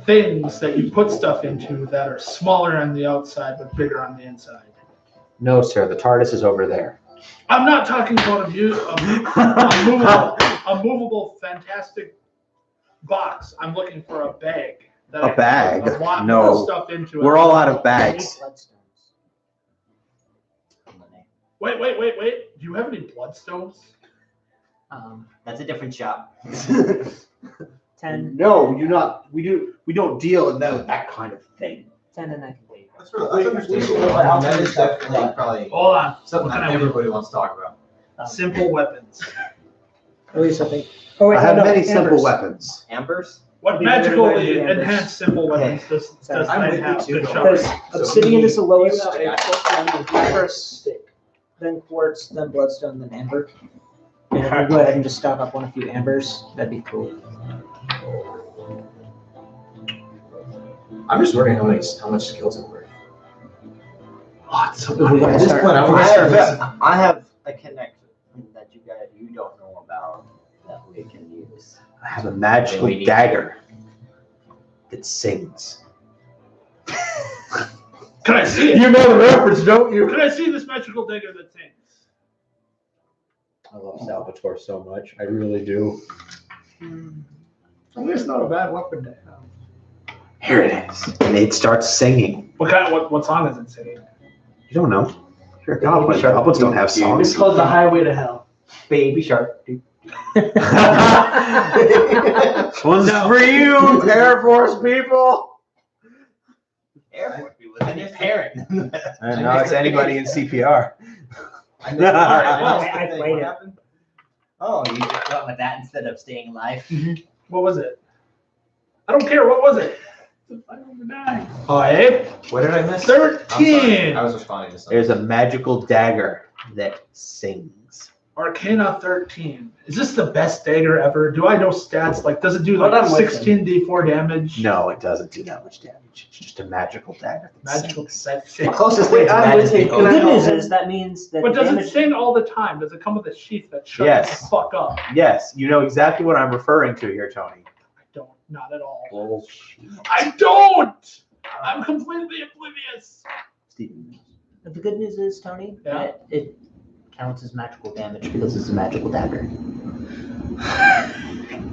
things that you put stuff into that are smaller on the outside but bigger on the inside? No, sir. The TARDIS is over there. I'm not talking about a movable, fantastic box. I'm looking for a bag. That A I can bag? put a lot No. more stuff into. We're all out of bags. Wait. Do you have any bloodstones? That's a different shop. 10, No, you not. We don't deal in that kind of thing. 10 and I can wait. That's understandable. I mean, that is definitely probably Hold on. something What that can I do? everybody wants to talk about. Simple weapons. At least I think. Oh wait, I have no, many Ambers. simple weapons. Ambers? What Be better magical to wear the Ambers. enhanced simple weapons does I'm that with you have too, to though. show? Because So obsidian is the lowest, you have first, then quartz, then bloodstone, then amber. And if we go ahead and just stock up on a few ambers, that'd be cool. I'm just wondering how much skills are worth. Lots of We gotta At this start- point, I want to I have a connection that you don't know about that we can use. I have a magical We need- dagger that sings. Can I see it? You know the reference, don't you? Can I see this magical dagger that sings? I love Salvatore so much. I really do. It's not a bad weapon to have. Here it is. And it starts singing. What song is it singing? You don't know. You're a goblin. Goblins don't have songs. It's called The Highway to Hell. Baby shark. One's for you, Air Force people. Air Force people. And your parent. And now it's anybody in CPR. I know. I played What it. happened? Oh, you just went with that instead of staying alive. What was it? I don't care. What was it? Oh, Abe? What did I miss? 13. I was responding to something. There's a magical dagger that sings. Arcana 13. Is this the best dagger ever? Do I know stats? Like, does it do Hold like on, wait. 16d4 damage? No, it doesn't do that much damage. It's just a magical dagger. That Magical sings. set. The closest Wait, thing to I'm that with is you. the Can The I good oath. news is that means that But the does it damage, sing all the time? Does it come with a sheath that shuts Yes. the fuck up? Yes, you know exactly what I'm referring to here, Tony. I don't. Not at all. Bullshit. I don't! I'm completely oblivious. Steven. the good news is, Tony, Yeah. that it counts as magical damage because it's a magical dagger.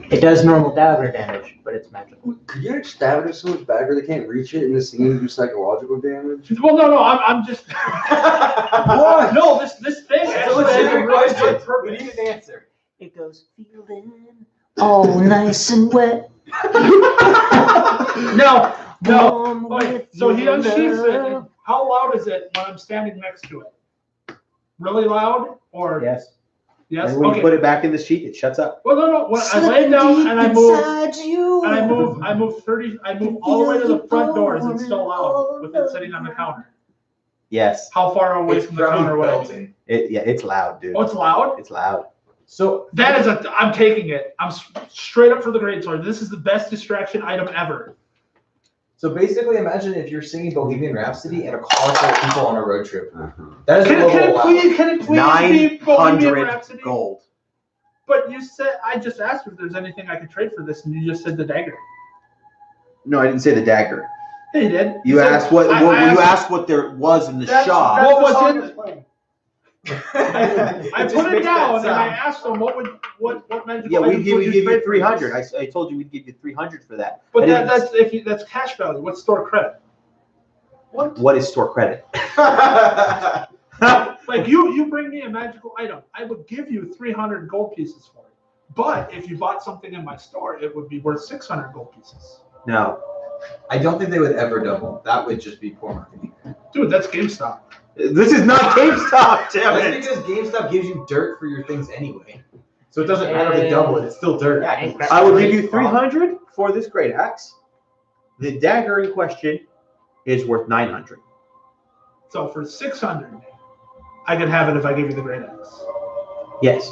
It does normal dagger damage, but it's magical. Could you not stab it in so much dagger they can't reach it and the singing do psychological damage? Well, no, I'm just. What? No, this thing It's a actually legitimate has a really question. good purpose. We need an answer. It goes feeling all nice and wet. No. warm Okay, with so he your unsheaths it. love. and How loud is it when I'm standing next to it? Really loud? Or Yes. yes? And when you Okay. put it back in the sheet, it shuts up. Well, no. When I lay down and I move, Inside you. I move all the way to the front door. Is it still loud with it sitting on the counter? Yes. How far away It's from the counter would it probably be? It's loud, dude. Oh, it's loud? It's loud. So That is I'm taking it. I'm straight up for the great sword. This is the best distraction item ever. So basically, imagine if you're singing Bohemian Rhapsody and a car full of people on a road trip. That is the level of loud. Can it please be Bohemian 900 Rhapsody? gold. But you said, I just asked if there's anything I could trade for this, and you just said the dagger. No, I didn't say the dagger. Yeah, you did. You said- asked what, I you asked- asked what there was in the That's- shop. that's What the was song in- that's playing. I just put it makes down that and I sound. asked them what magical Yeah, we items give would you trade for 300. this? I told you we'd give you 300 for that. But I didn't- that's cash value. What's store credit? What is store credit? Like you bring me a magical item, I would give you 300 gold pieces for it. But if you bought something in my store, it would be worth 600 gold pieces. No. I don't think they would ever double. That would just be poor marketing. Dude, that's GameStop. This is not GameStop, damn That's it. because GameStop gives you dirt for your things anyway. So it doesn't matter to double it, it's still dirt. I will give you 300 for this great axe. The dagger in question is worth 900. So for 600, I could have it if I give you the great axe. Yes.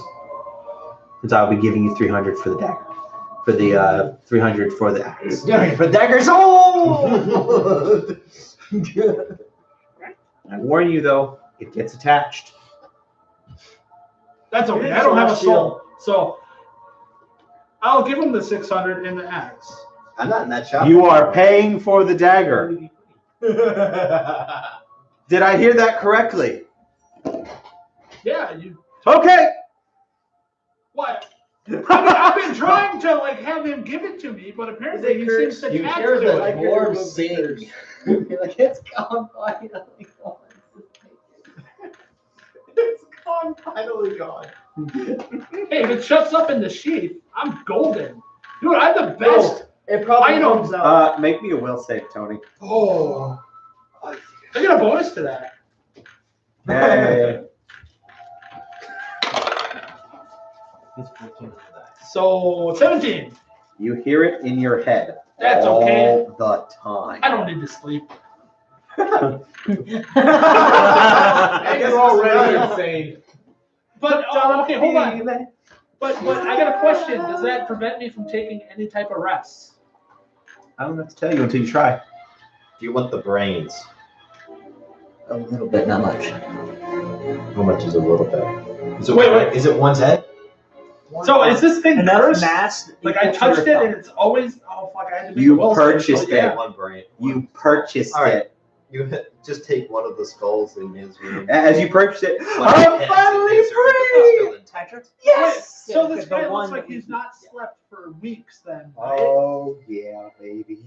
Since I'll be giving you 300 for the dagger. For the 300 for the axe. But daggers, oh! I warn you though, it gets attached. That's okay. I don't have a soul. So I'll give him the 600 in the axe. I'm not in that shop. You are paying for the dagger. Did I hear that correctly? Yeah, you. Okay. What? I've been trying to like have him give it to me, but apparently he seems to You attach hear to the it. dwarves sing. Like, it's gone finally gone. It's gone, finally gone. Hey, if it shuts up in the sheath, I'm golden. Dude, I'm the best. It probably I don't- comes out. Make me a will save, Tony. Oh. I get a bonus to that. Hey. So 17. You hear it in your head. That's all okay. the time. I don't need to sleep. You're already insane. But okay, hold on. But I got a question. Does that prevent me from taking any type of rest? I don't know what to tell you until you try. Do you want the brains? A little bit, not much. How much is a little bit? Is it, Wait. Is it one's head? So is this thing Enough cursed? mass. Like I touched it and it's always fuck, I had to make You a will save. purchased Oh, yeah. One brain. You purchased All right. it. You just take one of the skulls in his room. As you purchased it, One I'm head finally in his room, free! it's still intact. Yes! So this the guy one looks like that he's we- not slept for weeks then. Right? Oh yeah, baby.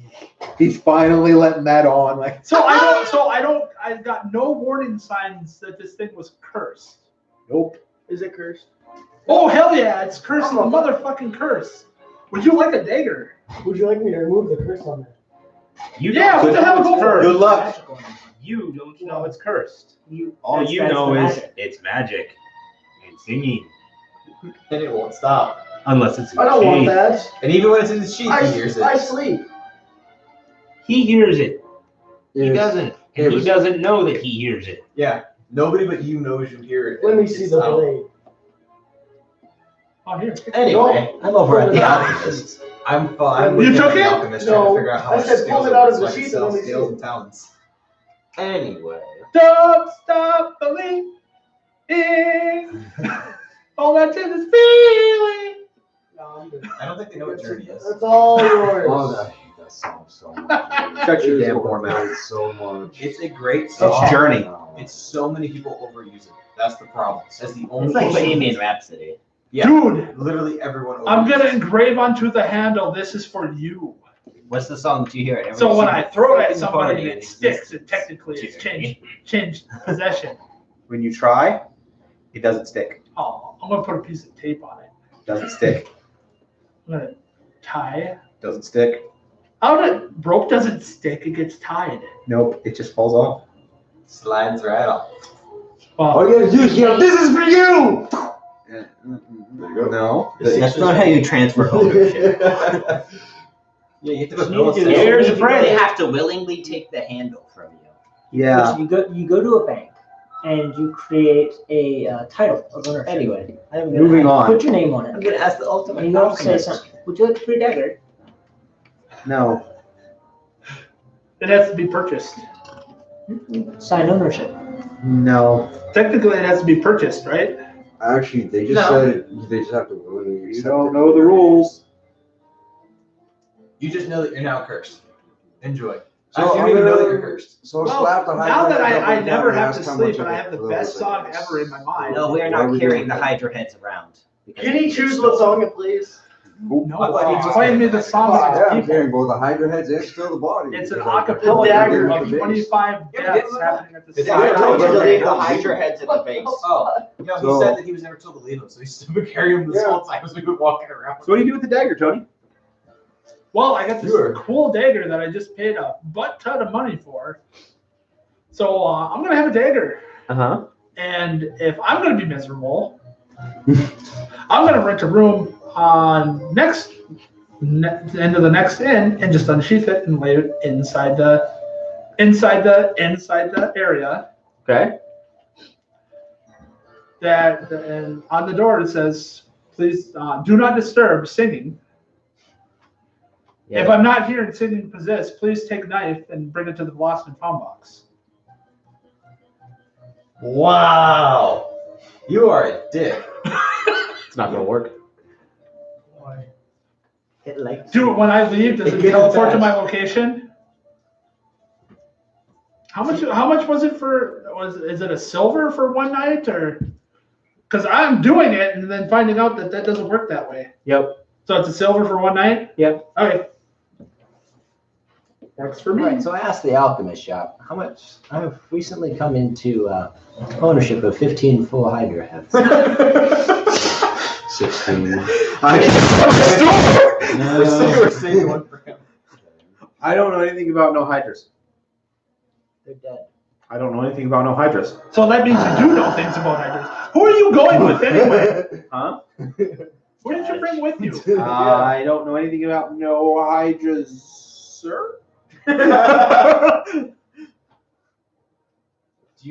He's finally letting that on. Like I got no warning signs that this thing was cursed. nope. Is it cursed? Oh hell yeah, it's cursed, the motherfucking curse. Would you like a dagger? Would you like me to remove the curse on that? You Yeah, don't what the know hell, it's go for it. cursed. Good luck. You don't know it's cursed. All That's- you that's know the is magic. it's magic and singing, And it won't stop. unless it's in I don't want sheath. that. And even when it's in the sheet, he hears I it. sleep. He hears it. He Yes. doesn't. And he doesn't know that he hears it. Yeah. Nobody but you knows you hear it. Let me see It's the out. blade. Oh here. Anyway, I'm over at the Alchemist. I'm fine. You with took the it? alchemist trying No, to figure out how I much said scales pull it are out worth of the so I can sheath sell and let me scales see. and talents. Anyway. Don't stop believing. All that did is feeling. No, I'm good. I don't think they know what journey is. That's all yours. Oh, I hate that song so much. Shut your It is damn poor mouth. overplayed so much. It's a great It's song. Journey. It's so many people overuse it. That's the problem. That's the only It's like issue. Bohemian Rhapsody. Yeah. Dude, Literally everyone overuses I'm gonna it. engrave onto the handle. This is for you. What's the song that you hear? Every So when I single throw it at fucking somebody party and in it sticks, it existence. technically is changed possession. When you try, it doesn't stick. Oh, I'm gonna put a piece of tape on it. Doesn't stick. I'm gonna tie. Doesn't stick. How did rope doesn't stick? It gets tied. Nope. It just falls off. Slides right off. All you gotta do is yell, "This is for you!" There you go. No. That's not how you transfer ownership. Yeah, you have to What put you need to do bills is- Here's a you friend. They have to willingly take the handle from you. Yeah. You go to a bank and you create a title of ownership. Anyway, Moving on. Put your name on I'm it. gonna ask the And ultimate you go say alchemist. something. Would you like a free dagger? No. It has to be purchased. Sign ownership. No. Technically, it has to be purchased, right? Actually, they just said they just have to willingly You accept don't it. know the rules. You just know that you're now cursed. Enjoy. So Actually, you I'm don't even know that gonna- you're cursed. So Well, slap the now that hydrant I down never and have ask to how sleep much and I it have the flows, best I song guess. ever in my mind. No, we are Why not would carrying you- the Hydra heads around. because Can he it's choose stolen. what song it plays? No, I thought you just explain said me the that. song. Yeah, of I'm people. carrying both the hydra heads and still the body. It's an because I- acapella dagger of the base. 25 Yeah, deaths but- happening at the Did same they I ever told you to Hydra leave the heads? Hydra heads at the base. Oh, no, So- he said that he was never told to leave them, so he's still been carrying them this Yeah. whole time as we've been walking around. So what do you do with the dagger, Tony? Well, I got this Sure. cool dagger that I just paid a butt ton of money for. So I'm gonna have a dagger, Uh-huh. and if I'm gonna be miserable, I'm gonna rent a room on the end of the next inn and just unsheath it and lay it inside the area. Okay. And on the door it says, "Please do not disturb singing. Yeah. If I'm not here and singing possessed, please take a knife and bring it to the lost and found box." Wow. You are a dick. It's not gonna work. Hit like. Dude, when I leave, does it teleport to my location? How much was it for? Is it a silver for one night or? Because I'm doing it and then finding out that doesn't work that way. Yep. So it's a silver for one night. Yep. Okay. Works for me. Right, so I asked the alchemist shop, how much, I've recently come into ownership of 15 full Hydra heads. 16. We're saving one for him. I don't know anything about no hydras. They're dead. I don't know anything about no hydras. So that means you do know things about hydras. Who are you going with anyway? Huh? Who did you bring with you? I don't know anything about no hydras, sir. Do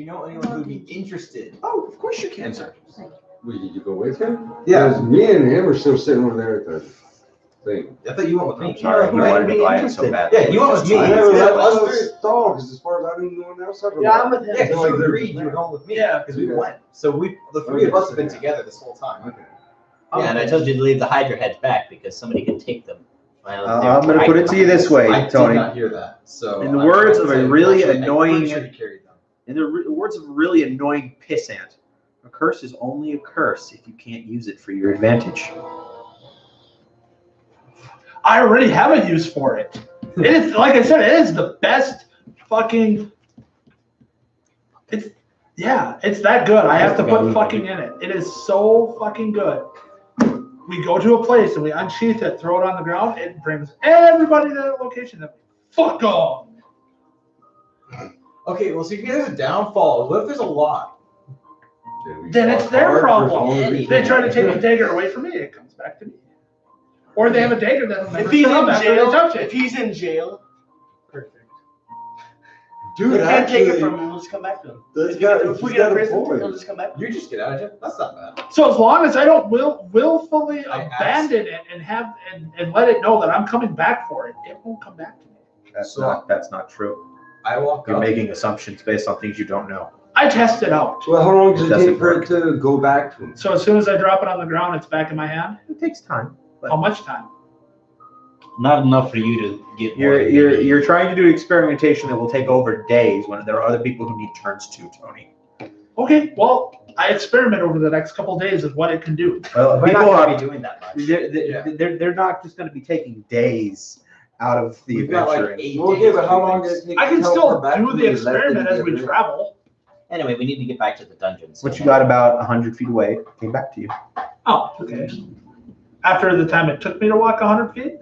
you know anyone who would be interested? Oh, of course you can, sir. Wait, did you go with him? Yeah. Because me and him are still sitting over there at the thing. I thought you went with me. Sorry, you wanted to buy it so bad. Yeah, you went with me. I Yeah, never let us us three. stall, because as far as I didn't know anyone else ever. Yeah, I'm with him. Yeah, because you agreed you were going with me. Yeah. Because we went. So the three of us have been together this whole time. Okay. Yeah, and I told you to leave the Hydra heads back because somebody can take them. Well, I'm going to put it to you this way, I did Tony. not hear that. So In the words of a really I'm pretty annoying, sure he carried them. in the words of a really annoying pissant, a curse is only a curse if you can't use it for your advantage. I already have a use for it. It is, like I said, it is the best fucking. It's that good. I have to put fucking in it. It is so fucking good. We go to a place and we unsheath it, throw it on the ground. It brings everybody to that location. That fuck off. Okay, well, so if there's a downfall, what if there's a lot? Then it's their problem. Eddie. They try to take the dagger away from me. It comes back to me. Or they have a dagger that'll never If he's come in after they jail, touch if it. he's in jail, perfect. Dude, They can't take it actually, from him. We'll just come back to him. That's If he's we get got a a prison, point. he'll just come back. You just get out of jail. That's not bad. So as long as I don't willfully I asked- abandon it and let it know that I'm coming back for it, it won't come back to me. That's So- not true. I walk You're up. making assumptions based on things you don't know. I test it out. Well, how long does It it doesn't take for it to go back to him? So as soon as I drop it on the ground, it's back in my hand. It takes time. How much time? Not enough for you to get. more than you need. You're trying to do experimentation that will take over days when there are other people who need turns too, Tony. Okay, well, I experiment over the next couple of days of what it can do. We're Well, not people going are to be doing that much. they're not just going to be taking days out of the We've got like adventuring. 8 Well, days okay, but to how do long things. does it take? I can to still teleport back do to the me and let them experiment as get we rid of it? travel. Anyway, we need to get back to the dungeons. What you got about 100 feet away came back to you. Oh, okay. After the time it took me to walk 100 feet?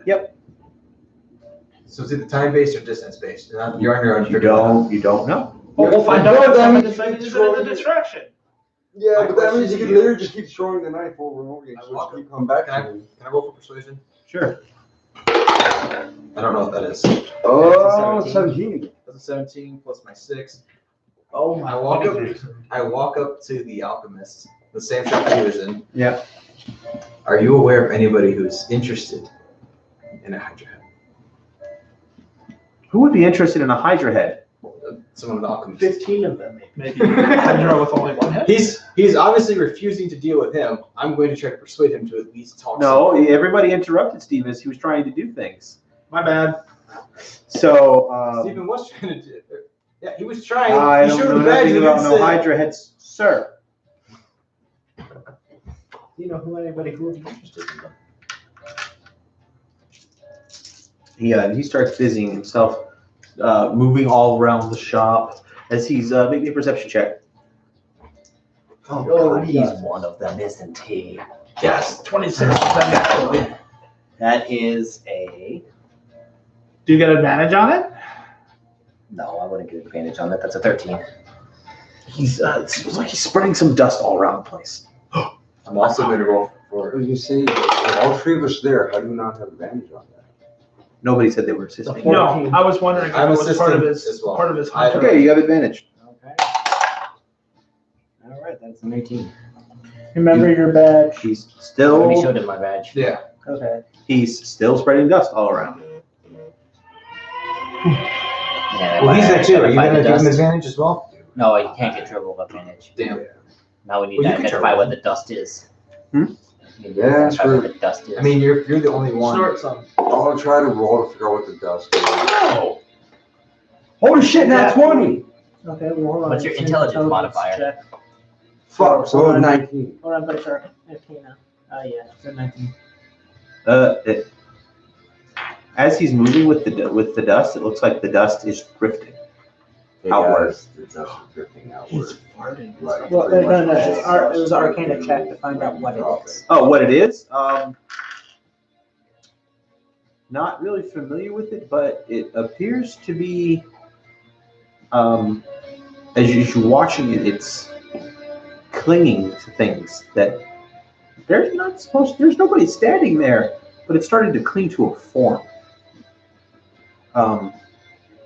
So is it the time based or distance based? You're on your own. You don't know. Well, we'll find Yeah, out that if I'm means deciding you to use it as a throw- distraction. Yeah, My but that means you question can to literally just keep throwing the knife over and over again. I So walk just keep coming back Can to me. I roll for persuasion? Sure. I don't know what that is. Oh, 17. 17. That's a 17 plus my 6. Oh my. I walk up. goodness. I walk up to the alchemist, the same shop he was in. Yeah. Are you aware of anybody who's interested in a Hydra head? Who would be interested in a Hydra head? Someone an alchemist. 15 of them, maybe. Maybe Hydra with only one head? He's obviously refusing to deal with him. I'm going to try to persuade him to at least talk. No, everybody interrupted Steve as he was trying to do things. My bad. So, Stephen was trying to do it. Yeah, he was trying. I He don't showed know the badge nothing and about didn't no say- Hydra heads, sir. Do you know anybody who would be interested in them? He starts busying himself, moving all around the shop as he's making a perception check. Oh, Oh, God, he's yeah. one of them, isn't he? Yes, 26%. That is a... Do you get advantage on it? No, I wouldn't get advantage on that. That's a 13. It seems like he's spreading some dust all around the place. Oh, I'm also gonna go for. You see, if all three of us there, how do you not have advantage on that? Nobody said they were assisting. No, I was wondering if it I'm was part of assisting his, as well. part of his I- hunter. Okay, you have advantage. Okay. All right, that's an 18. Remember your badge. He's I already still showed him my badge. Yeah. Okay. he's still spreading dust all around. Yeah, Well, he's there too. Are you identify gonna the give him dust. advantage as well? No, you can't get triple advantage. Damn. Now we need Well, to you can identify try. what the dust is. Hmm? We need to Yeah, identify sure. what the dust is. I mean, you're the only one. Snort some. I'll try to roll to figure out what the dust is. Holy shit, that's 20! Okay, well, hold on. What's your It's an intelligence modifier? check. Fuck, so 19. Hold on, but sure. 15 now. Yeah, it's a 19. As he's moving with the dust, it looks like the dust is drifting. Outwards. The dust is drifting outwards. Farting. Right. Well, pretty no, much. it was an Arcana check to find out what it is. Oh, what it is? Not really familiar with it, but it appears to be. As you're watching it, it's clinging to things that there's nobody standing there, but it's starting to cling to a form.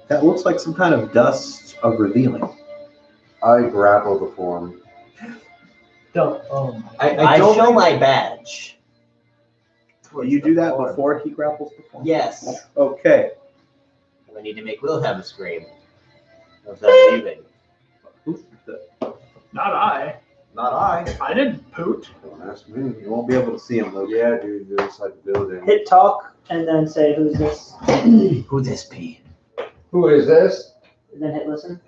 That looks like some kind of dust of revealing. I grapple the form. Don't. Oh my. I don't show think- my badge. Will you do that before he grapples the form? Yes. Okay. We need to make Wilhelm scream. Of them leaving. Who's the- Not I. Not I. I didn't poot. Don't ask me. You won't be able to see him, though. Yeah, dude, you're inside the building. Hit talk and then say who's this, Who this be? Who is this? and then hit listen.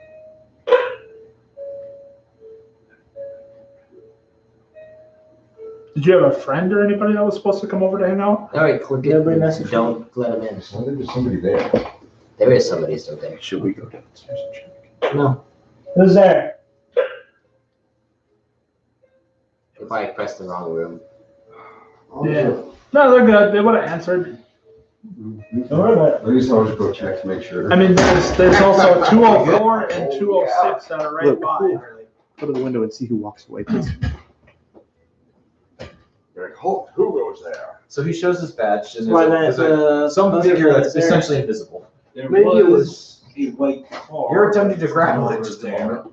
Did you have a friend or anybody that was supposed to come over to hang out? All right, click Nobody it. messaged me. Don't let him in. I think there's somebody there. There is somebody still there. Should we go downstairs and check? No. Who's there? If I press the wrong room. Oh, Yeah. sure. No, they're good. They would have answered. Don't worry about At least I'll just go check to make sure. I mean, there's also 204 and 206 that are right Look. by. Go to the window and see who walks away, please. You're like, who goes there? So he shows his badge, and Why there's, that, some figure that's essentially invisible. Maybe it was a white car. You're attempting to grapple it just a moment.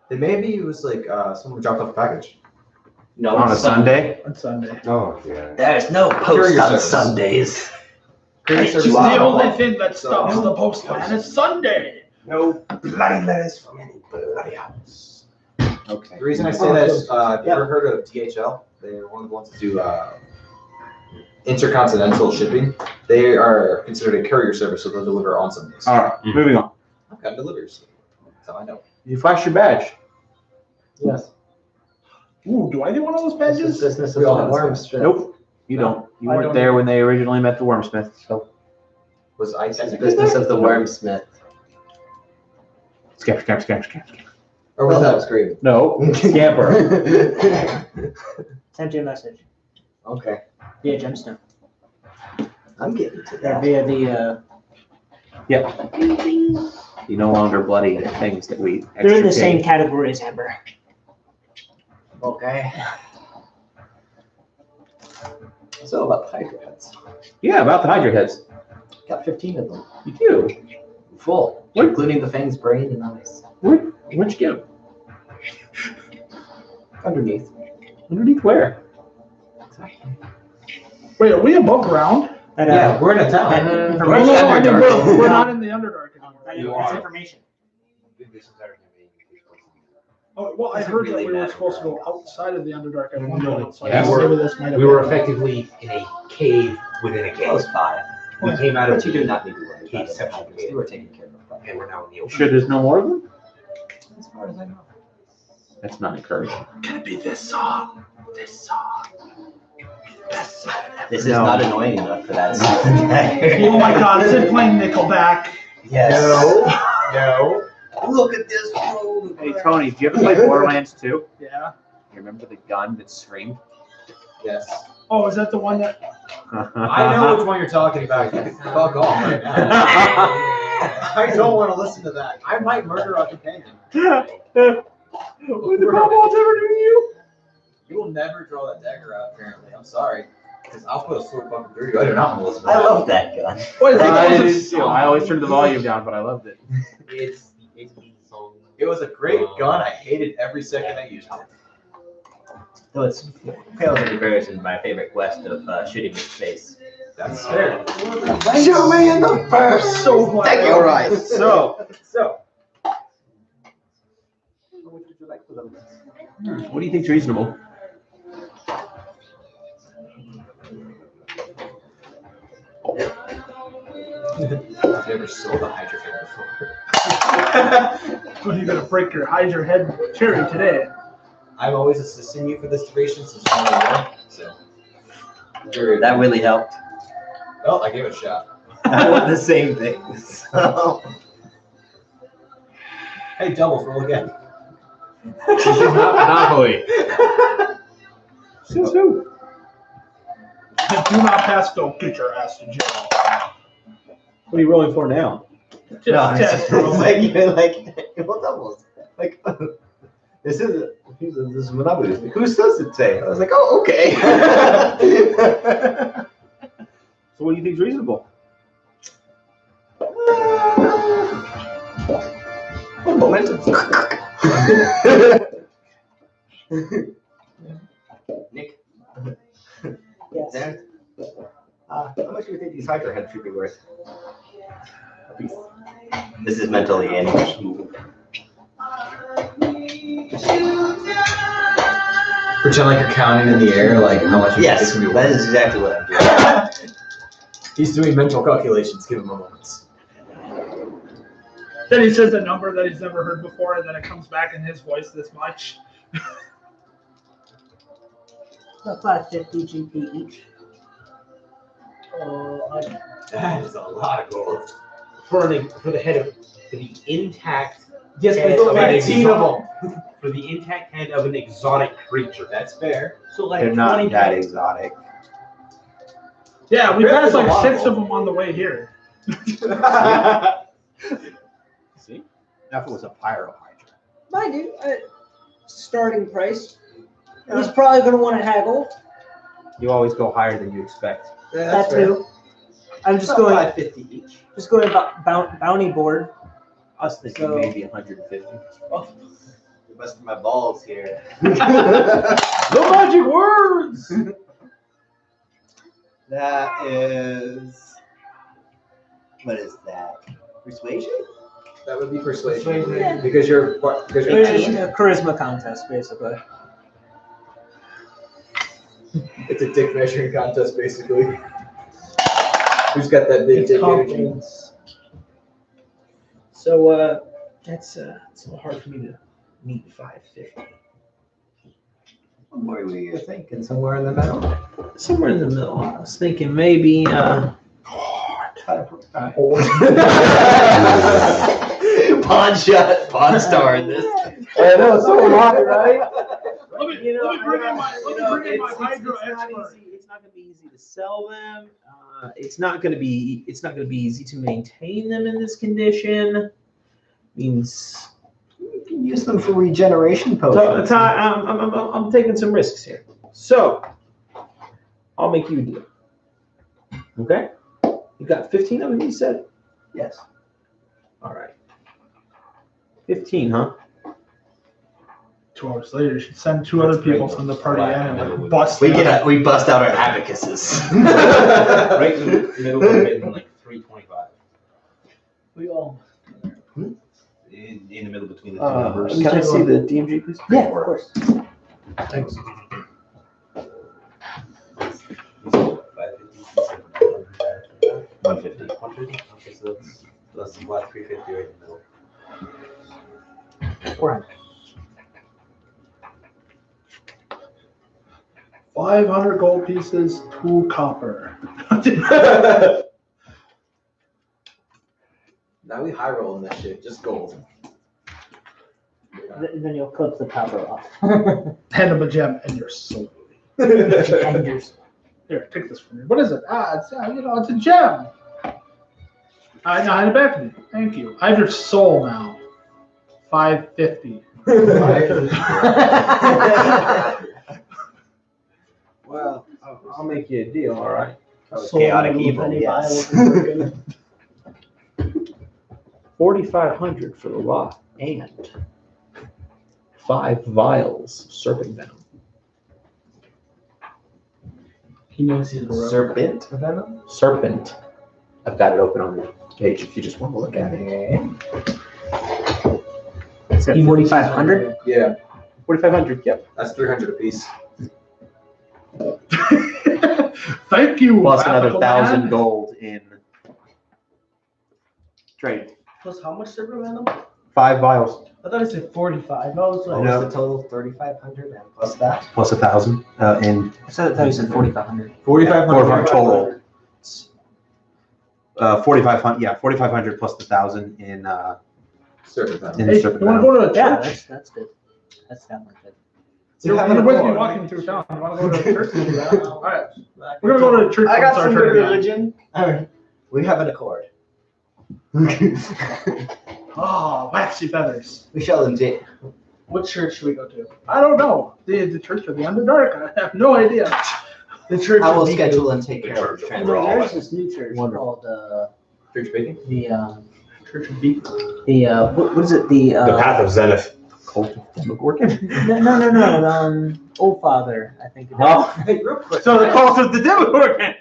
Then maybe it was like someone dropped off a package. No. On a Sunday? On Sunday. Oh, yeah. There's no Curious post on service. Sundays. Curious It's service. the only thing that stops the postman is Sunday. No bloody letters from any bloody house. Okay. The reason I say that is, have you ever heard of DHL? They're one of the ones that do intercontinental shipping. They are considered a courier service, so they'll deliver on Sundays. All right, moving on. I've got deliveries. That's how I know. You flash your badge. Yes. Ooh, do I get one of those This is badges? business of We the all have worms. Nope, you don't. You I weren't don't there when they originally met the Wormsmith, so. Was I This is technically business of the wormsmith. Scamper. or was that scream? No, scamper. Sent you a message Okay. via gemstone. I'm getting to Or that. via the. You no longer bloody things that we They're in the same extricate. category as Amber. Okay. So about the Hydra heads. Yeah, about the Hydra heads. Got 15 of them. You do. Full. What? Including the fangs, brain, and eyes. Where'd you get them? Underneath. Underneath where? Wait, are we above ground? That, Yeah, we're in a town. that No, information. no, I mean, we're not in the Underdark anymore. That's information. Oh, well, I heard that we were supposed to go outside of the Underdark at one point. So I Yeah, guess we're- maybe this might have We were been- effectively in a cave within a cave. Close by. We came out of But you do the not need to worry cave about it. section. You were taken care of. And we're now in the open. Sure there's no more of them? As far as I know. That's not encouraging. Can it be this song? This song. This song. This is No. not annoying enough for that. Oh my god, is it playing Nickelback? Yes. No. Look at this road. Hey, Tony, did you ever play Borderlands 2? Yeah. You remember the gun that screamed? Yes. Oh, is that the one that? I know which one you're talking about. You can fuck off right now. I don't want to listen to that. I might murder our companion. What the kobolds ever do to you? You will never draw that dagger out, apparently. I'm sorry. Because I'll put a sword fucking through you. I do not want to listen to I that. love that gun. What is I always turn the volume down, but I loved it. It's the 18th song. It was a great gun. I hated every second I used it. So it's pales in comparison to my favorite quest of shooting in space. That's fair. Shoot me in the first. So glad. Thank you. All right, so. What would you like for them? What do you think's reasonable? I've never sold a Hydra head before. You're gonna break your hide your head cherry today. I'm always assisting you for this duration since you're not so. That really helped. Well, I gave it a shot. I want the same thing. So. Hey, doubles, roll again. This is not Monopoly. Do not pass, don't get your ass to jail. What are you rolling for now? Just No, test it's roll. like you're like well doubles. Like this is Monopoly. Who's supposed to say? I was like, oh okay. So what do you think's reasonable? One moment. Nick. Yes. There. How much do you think these Hydra heads should be worth? This is mentally Annie. Pretend like you're counting in the air, like how much Yes, this can be that worth. is exactly what I'm doing. He's doing mental calculations. Give him a moment. Then he says a number that he's never heard before, and then it comes back in his voice this much. About 550 GP each. That is a lot of gold. For the head of for the intact Yes, head but of like an 18 of them. for the intact head of an exotic creature. That's fair. So like They're not 20 that exotic. Yeah, we There's passed a like lot 6 of of them on the way here. See? Now if it was a pyro Hydra. Mind you, starting price. He's probably going to want to haggle. You always go higher than you expect. That too. I'm just going 550 each. just going bounty board. I was thinking So- maybe 150. You're busting my balls here. The magic words! That is. What is that? Persuasion? That would be persuasion. Yeah. Because you're It's a charisma contest, basically. it's a dick measuring contest, basically. Who's got that big dick energy? So, that's it's a little hard for me to meet 550. What were you thinking? Somewhere in the middle? Somewhere in the middle. I was thinking maybe, Pawn shot, pawn star in this. I know, so hot, right? Let me bring in my Hydro expert. It's not going to be easy to sell them. It's not going to be easy to maintain them in this condition. Means You can use them for regeneration so, potions. I'm taking some risks here. So I'll make you a deal. Okay? You got 15 of them, you said? Yes. All right. 15, huh? 2 hours later, you should send 2 other people from the party in and like bust. We them. we bust out our abacuses. Right in the middle of it, like 325. We all. In the middle between the two numbers. Can I see the DMG, please? Yeah, of course. Thanks. 150. 150? Okay, so that's about 350 right in the middle. 400. 500 gold pieces, 2 copper. Now we high roll in this shit, just gold. Then you'll clip the copper off. Hand him a gem, and you're so. And yours. Here, take this from me. What is it? It's it's a gem. Now hand it back to me. Thank you. I have your soul now. 550. Well, I'll make you a deal, all right? That was Sold chaotic a evil, penny yes. vial. 4,500 for the lot and 5 vials of serpent venom. He knows he's a rogue. Serpent venom? Serpent. I've got it open on the page if you just want to look at it. Is it 4,500? Yeah, 4,500, yep. that's 300 apiece. Thank you. Plus another Radical 1,000 Man. gold in trade. Plus how much silver venom? 5 vials, I thought it said 45. I was What like, was the total? 3,500 and plus that? plus 1,000 in I thought you said 4,500. 4,500 total. 4,500, yeah, 4,500 plus the 1,000 in Serpent venom. Hey, serpent you want venom. to go to a Yeah, church? that's good. That's definitely good. You're with me walking through town. You want to go to a church? All right. We're going to go to a church. I got and some start good turning on. religion. Alright. We have an accord. Oh, waxy feathers. We shall indeed. what church should we go to? I don't know. The Church of the Underdark? I have no idea. The church. I will of Nico. schedule and take care of the Well, transaction. there's this new church Wonderful. called Church bacon? the Church of Beef. What is it? The path of Zenith. Cult of Demogorgon? no. Old Father, I think. It is. Oh. Hey, real quick. So the cult of the Demogorgon!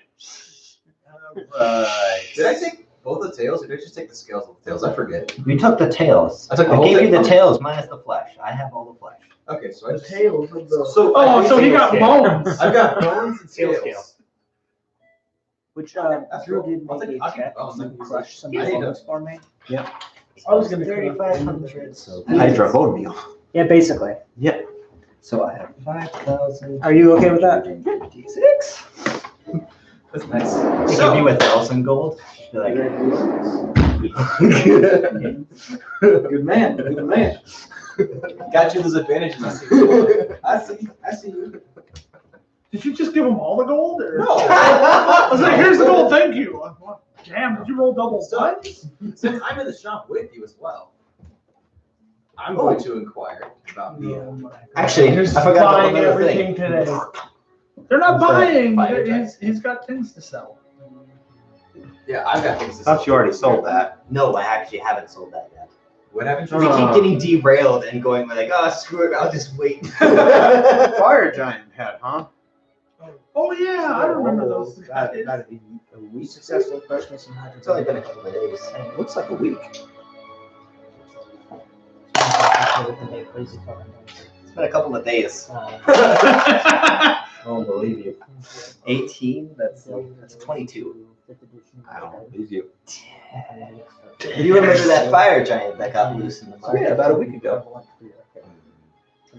Did I take both the tails or did I just take the scales of the tails? I forget. You took the tails. I took the I whole gave you thing? the tails minus the flesh. I have all the flesh. Okay, so I the just. tails of the. Oh, so he got bones. I've got bones and Scale, scales. Which That's Drew cool. did I'll make take- a I'll take check bones. to crush some I of need the to- bones for me. I was gonna 3,500. So Hydra bone meal. Yeah, basically. So I have 5,000. Are you okay with that? 56. That's nice. To give So, you 1,000 gold. Be like, Good man, good man. got you those advantages. I see you. Did you just give him all the gold? Or? No. I was like, here's the gold, thank you. I'm like, damn, did you roll double ones? Since I'm in the shop with you as well, I'm going to inquire about the. Actually, I forgot about Buying one other thing. everything today. They're not What's that? buying. Fire He's got things to sell. Yeah, I've got things to I thought you already sold that. No, I actually haven't sold that yet. What happened? We keep getting derailed and going like, oh, screw it, I'll just wait. Fire giant head, huh? Oh yeah, I remember those. That'd be a week. Successful crush missing hydrogen. It's only been a couple of days. It looks like a week. It's been a couple of days. I don't believe you. 18, that's 22. I don't believe you. You remember that fire giant that got loose in the mud? Yeah, about a week ago.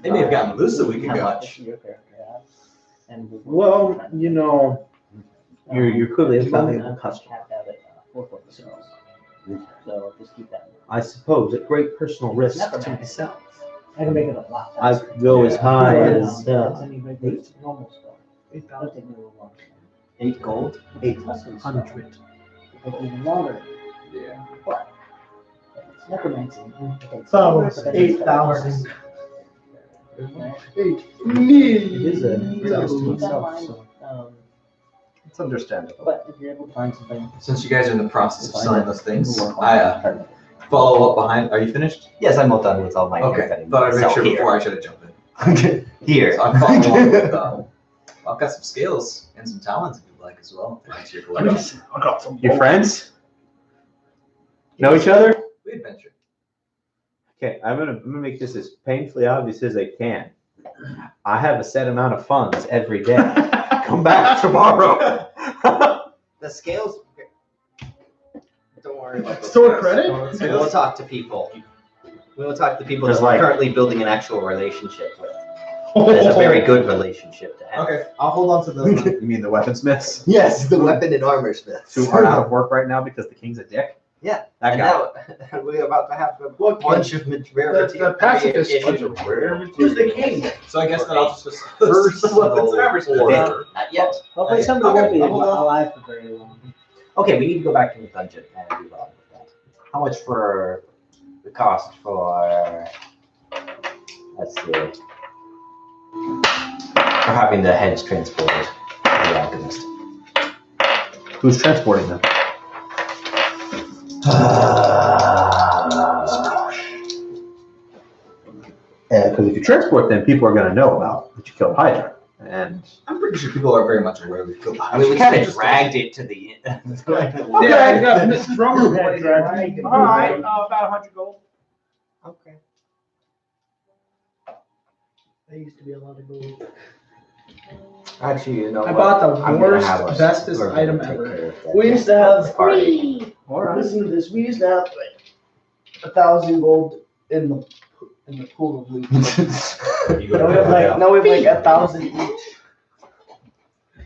They may have gotten loose a week How ago. much? Well, you know, you're clearly a valuable customer. So just keep that. I suppose at great personal risk to myself. I can make it a lot. I faster. go as high as That's any regular normal spell. That'll take me a little longer. 8 gold? 800. It'll take even longer. Yeah. But it's necromancy. It takes So, longer, but then it's 8,000. It is a risk to myself, so it's understandable. But if you're able to find something. Since you guys are in the process of selling those things, I follow up behind. Are you finished? Yes, I'm all done with all my Okay. Thought I'd make sure before I should have jumped in. Here. So I'm following along with. I've got some scales and some talons if you'd like as well. Thanks to your collection. I got some. Your friends? Know each other? We adventure. Okay, I'm gonna make this as painfully obvious as I can. I have a set amount of funds every day. Come back tomorrow. The scales. Don't worry about those. Store credit? We'll talk to people. We will talk to people There's that we're like- currently building an actual relationship with. It's a very good relationship to have. Okay, I'll hold on to those. You mean the weaponsmiths Yes, the weapon and armor smiths. who are out of work right now because the king's a dick? Yeah, That and guy. now we're about to have a bunch of rare The pacifist. Who's the king? So I guess that I'll just First weapons level average. order. Not yet. Hopefully somebody Okay, won't be I'll hold on. alive for very long. Okay, we need to go back to the dungeon and do that. How much for the cost for That's the. Or having the heads transported. The alchemist. Who's transporting them? Because if you transport them, people are going to know about that you killed Hydra. And I'm pretty sure people are very much aware we killed. I mean, we kind of dragged it to the end. Yeah, you got Mrs. Drummer Boy here. all right, about 100 gold. Okay. That used to be a lot of gold. Actually, you know I what? bought the I'm gonna worst, have us- bestest we're gonna item take ever. care of that. We used to have Party. listen to this. We used to have like 1,000 gold in the pool of loot. You go Now we have like 1,000 each.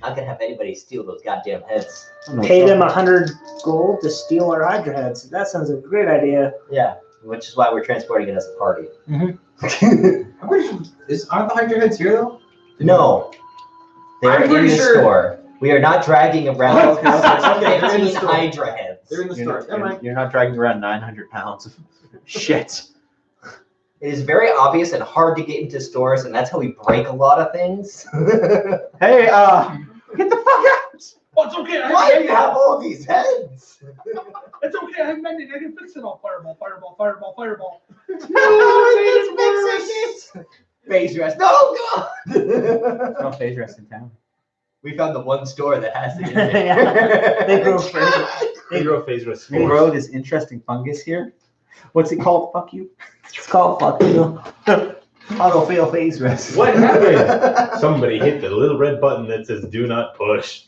Not gonna have anybody steal those goddamn heads. Pay them 100 gold to steal our Hydra heads. That sounds like a great idea. Yeah, which is why we're transporting it as a party. I'm pretty sure, aren't the Hydra heads here though? No, they're I'm in pretty the sure- store. We are not dragging around Okay, they're in the 15 store. Hydra heads. They're in the store. Never mind. You're not dragging around 900 pounds of shit. It is very obvious and hard to get into stores, and that's how we break a lot of things. Hey, get the fuck out! Oh, it's okay. Why do you have all these heads? It's okay. I'm mending. I can fix it all. Fireball, fireball, fireball, fireball. No, it's fixing it. Phase rest. No, God. No phase rest in town. We found the one store that has it. In Yeah. there. They grow phase. They grow phase rest. We grow this interesting fungus here. What's it called? Fuck you. It's called fuck you. Auto fail phase rest. What happened? Somebody hit the little red button that says "Do not push."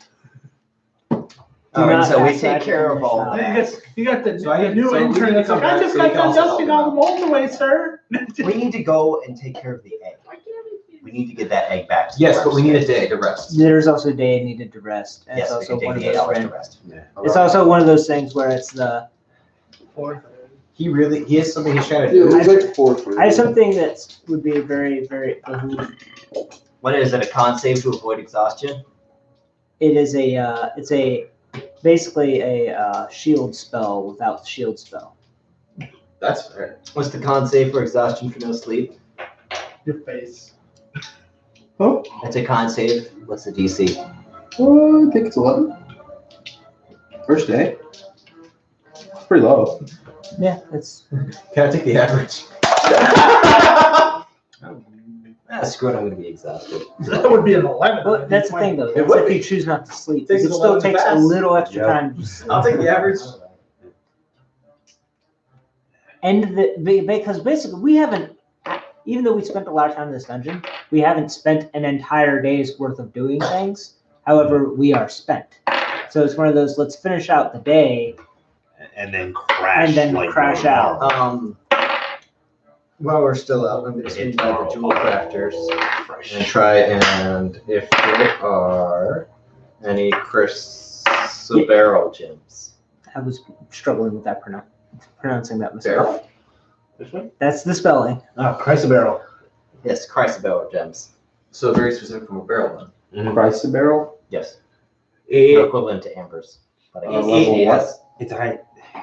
All right, not so we pass take that care of all shop. that. You got the, So I the need- new so we intern need to that's come like, I back just so you got can done also dusting help all the molds away, sir. We need to go and take care of the egg. We need to get that egg back. to Yes, the but we need a website. day to rest. There's also a day needed to rest. And Yes, it's we also can one take of the 8 those hours to things. rest. It's also one of those things where it's the. He has something he's trying to Yeah, do. it was like 4 I have something that would be very, very behoove. What is it? A con save to avoid exhaustion? It is a. It's a basically a shield spell without the shield spell. That's fair. What's the con save for exhaustion for no sleep? Your face. That's a con save. What's the DC? I think it's 11. First day. It's pretty low. Yeah, it's. Can I take the average? Screw it, I'm gonna be exhausted. That would be an 11. Well, that's the thing though. It That's would if be. you choose not to sleep. Takes It us a still while to takes a pass. little extra Yeah. time. To sleep. I'll take the average. And because basically we haven't, even though we spent a lot of time in this dungeon, we haven't spent an entire day's worth of doing things. However, we are spent. So it's one of those, let's finish out the day And then crash. and then like crash no out. tomorrow. While we're still out, I'm gonna Hit swing by the tomorrow. jewel crafters Fresh. and try and if there are any chrysoberyl gems. I was struggling with that pronouncing that mistake. Barrel? This one? That's the spelling. Oh, Chrysoberyl. Yes, Chrysobel gems. So very specific from a barrel then. Chrysoberyl? Yes. It, They're equivalent to ambers. But I guess level it what? has- It's a high,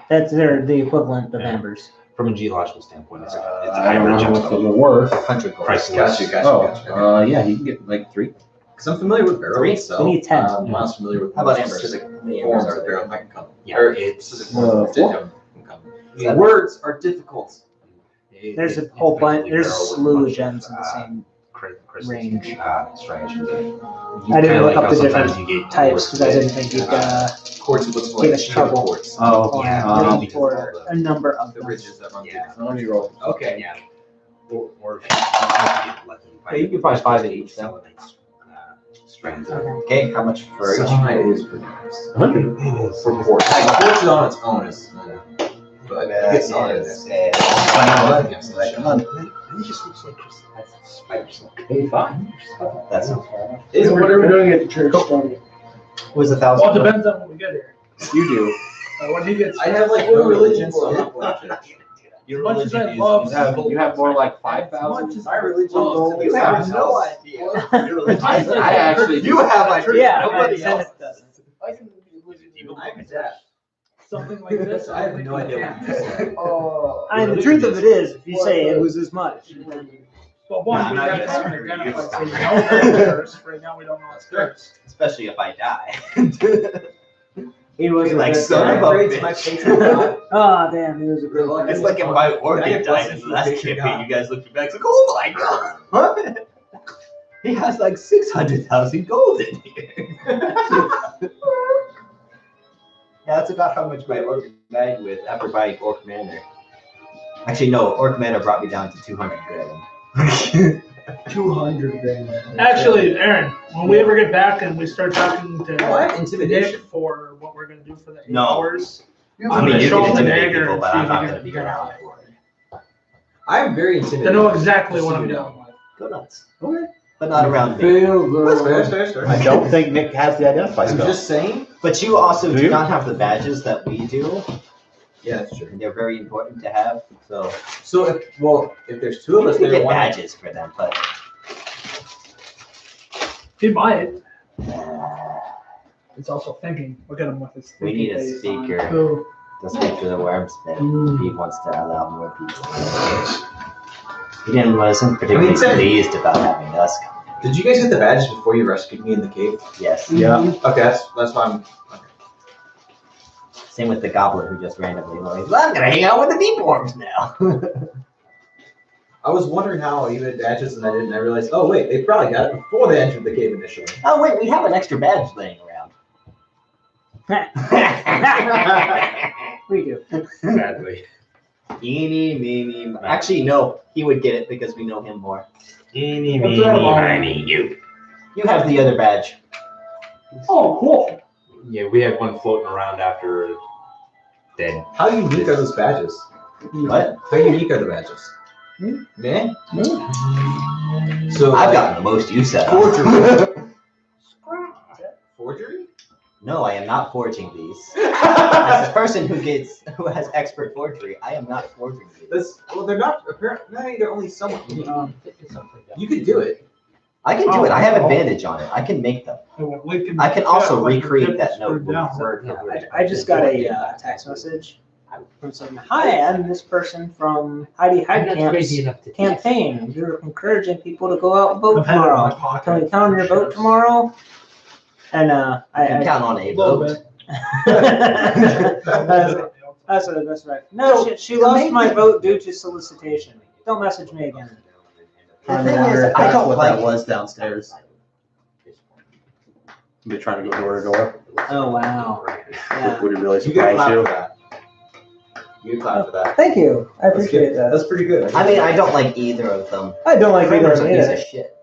That's the equivalent of ambers. from a geological standpoint, it's a I don't know how much those are worth. 100 gold. Priceless. Oh, yeah, you can get like 3. Because I'm familiar with barrel Three? itself. We need 10. I'm not familiar with How about the ambers? specific How many forms ambers of are barrel there? I can come. Yeah, Or it's specific forms of four. can come. Yeah. Words are difficult. There's a whole bunch. There's a slew of gems in the same. range. Strange. I didn't look up the different types because I didn't think you'd Quartz looks give like us trouble. quartz. Oh, on yeah. for a number of The them. ridges that run through. Yeah. Let me roll. Okay. Yeah. Or if you get lucky. Yeah, you can find 5 of each, though. Elevates, strands. Okay. Okay, how much for each? Size for quartz. 100. For quartz. Like, quartz on its own is, but you get solid in this. Come on. It just looks like spiders. Okay, fine. That's What are we doing at the church? was 1,000. Well, it depends on what we get here. You do. When he gets. I have like no religion, so I'm not going to church. As much as I love. You have more like 5,000. My religion Oh, is You have to no the idea. Your religion I is actually You have like Yeah, nobody right. else does. I'm deaf. Something like this. I have no idea what you're saying. Oh. I mean, the truth of it is, if you say it was as much, Well, one, No, we not have you. to have it You identified, so we just- know it's theirs. Right now, we don't know it's theirs. Especially if I die. He was Like, a son good of a guy. Upgrades my bitch. Patreon. Oh, damn, he was a good one. It's like if my I organ get died blessings in the last from the campaign, God. you guys looked back like, oh my god, what? He has like 600,000 gold in here. Yeah, that's about how much my organ died with after buying Orc Manor. Actually, no, Orc Manor brought me down to 200 grand. 200 grand. Actually, Aaron, when we ever get back and we start talking to Oh, I have Nick intimidation. for what we're gonna do for the 8 No. hours, I I'm mean, gonna you show can him the intimidate dagger people, and but see I'm if he not can gonna be figure it around out. for it. I'm very To intimidated. know exactly Just what so I'm you know. dealing with. Go nuts. Okay. But not around me. Fail That's fair, the. that's fair. I don't think Nick has the identify I'm spell. just saying. But you also Do do you? not have the badges that we do, Yeah, that's true. and they're very important to have. So So if there's two of you us can there, get one badges for them, but He might. He's also thinking. Look at him with his. we need a thinking face on. speaker Who? to speak to the wormsmith. He wants to allow more people. He wasn't particularly pleased about having us come. Did you guys get the badges before you rescued me in the cave? Yes. Yeah. Okay, that's why I'm. Same with the goblin who just randomly was, well, I'm gonna hang out with the deep worms now. I was wondering how you had badges and I didn't. I realized, oh wait, they probably got it before they entered the cave initially. Oh wait, we have an extra badge laying around. We do. Sadly. Eeny, meeny, miny. Actually, no, he would get it because we know him more. Eeny, What's meeny, that about? miny, you. You have the other badge. Oh, cool. Yeah, we had one floating around after dead. How unique are those badges? What? How unique are the badges? Man. So I've gotten the most use out Forgery. of. Forgery? No, I am not forging these. As a person who has expert forgery, I am not forging these. They're not apparently. They're only somewhat unique. You could do it. I can do it. I have advantage on it. I can make them. I can also recreate that note word for word. I just got a text message from someone. Hi, I'm this person from Heidi Heidkamp's campaign. You're encouraging people to go out and vote I've had it in my tomorrow. pocket. Can we count on your vote tomorrow? And I can count on a Little vote. That's what that's right. No, she lost my vote due to solicitation. Don't message me again. The thing is, I That's don't what like that was downstairs. They trying to go door to door. Oh wow. Yeah. Would it really You get a surprise clap you? for that. You get a clap for that. Thank you. I That's appreciate good. that. That's pretty good. I mean, I don't like either of them. I don't like either Kramer's of a piece of either. shit.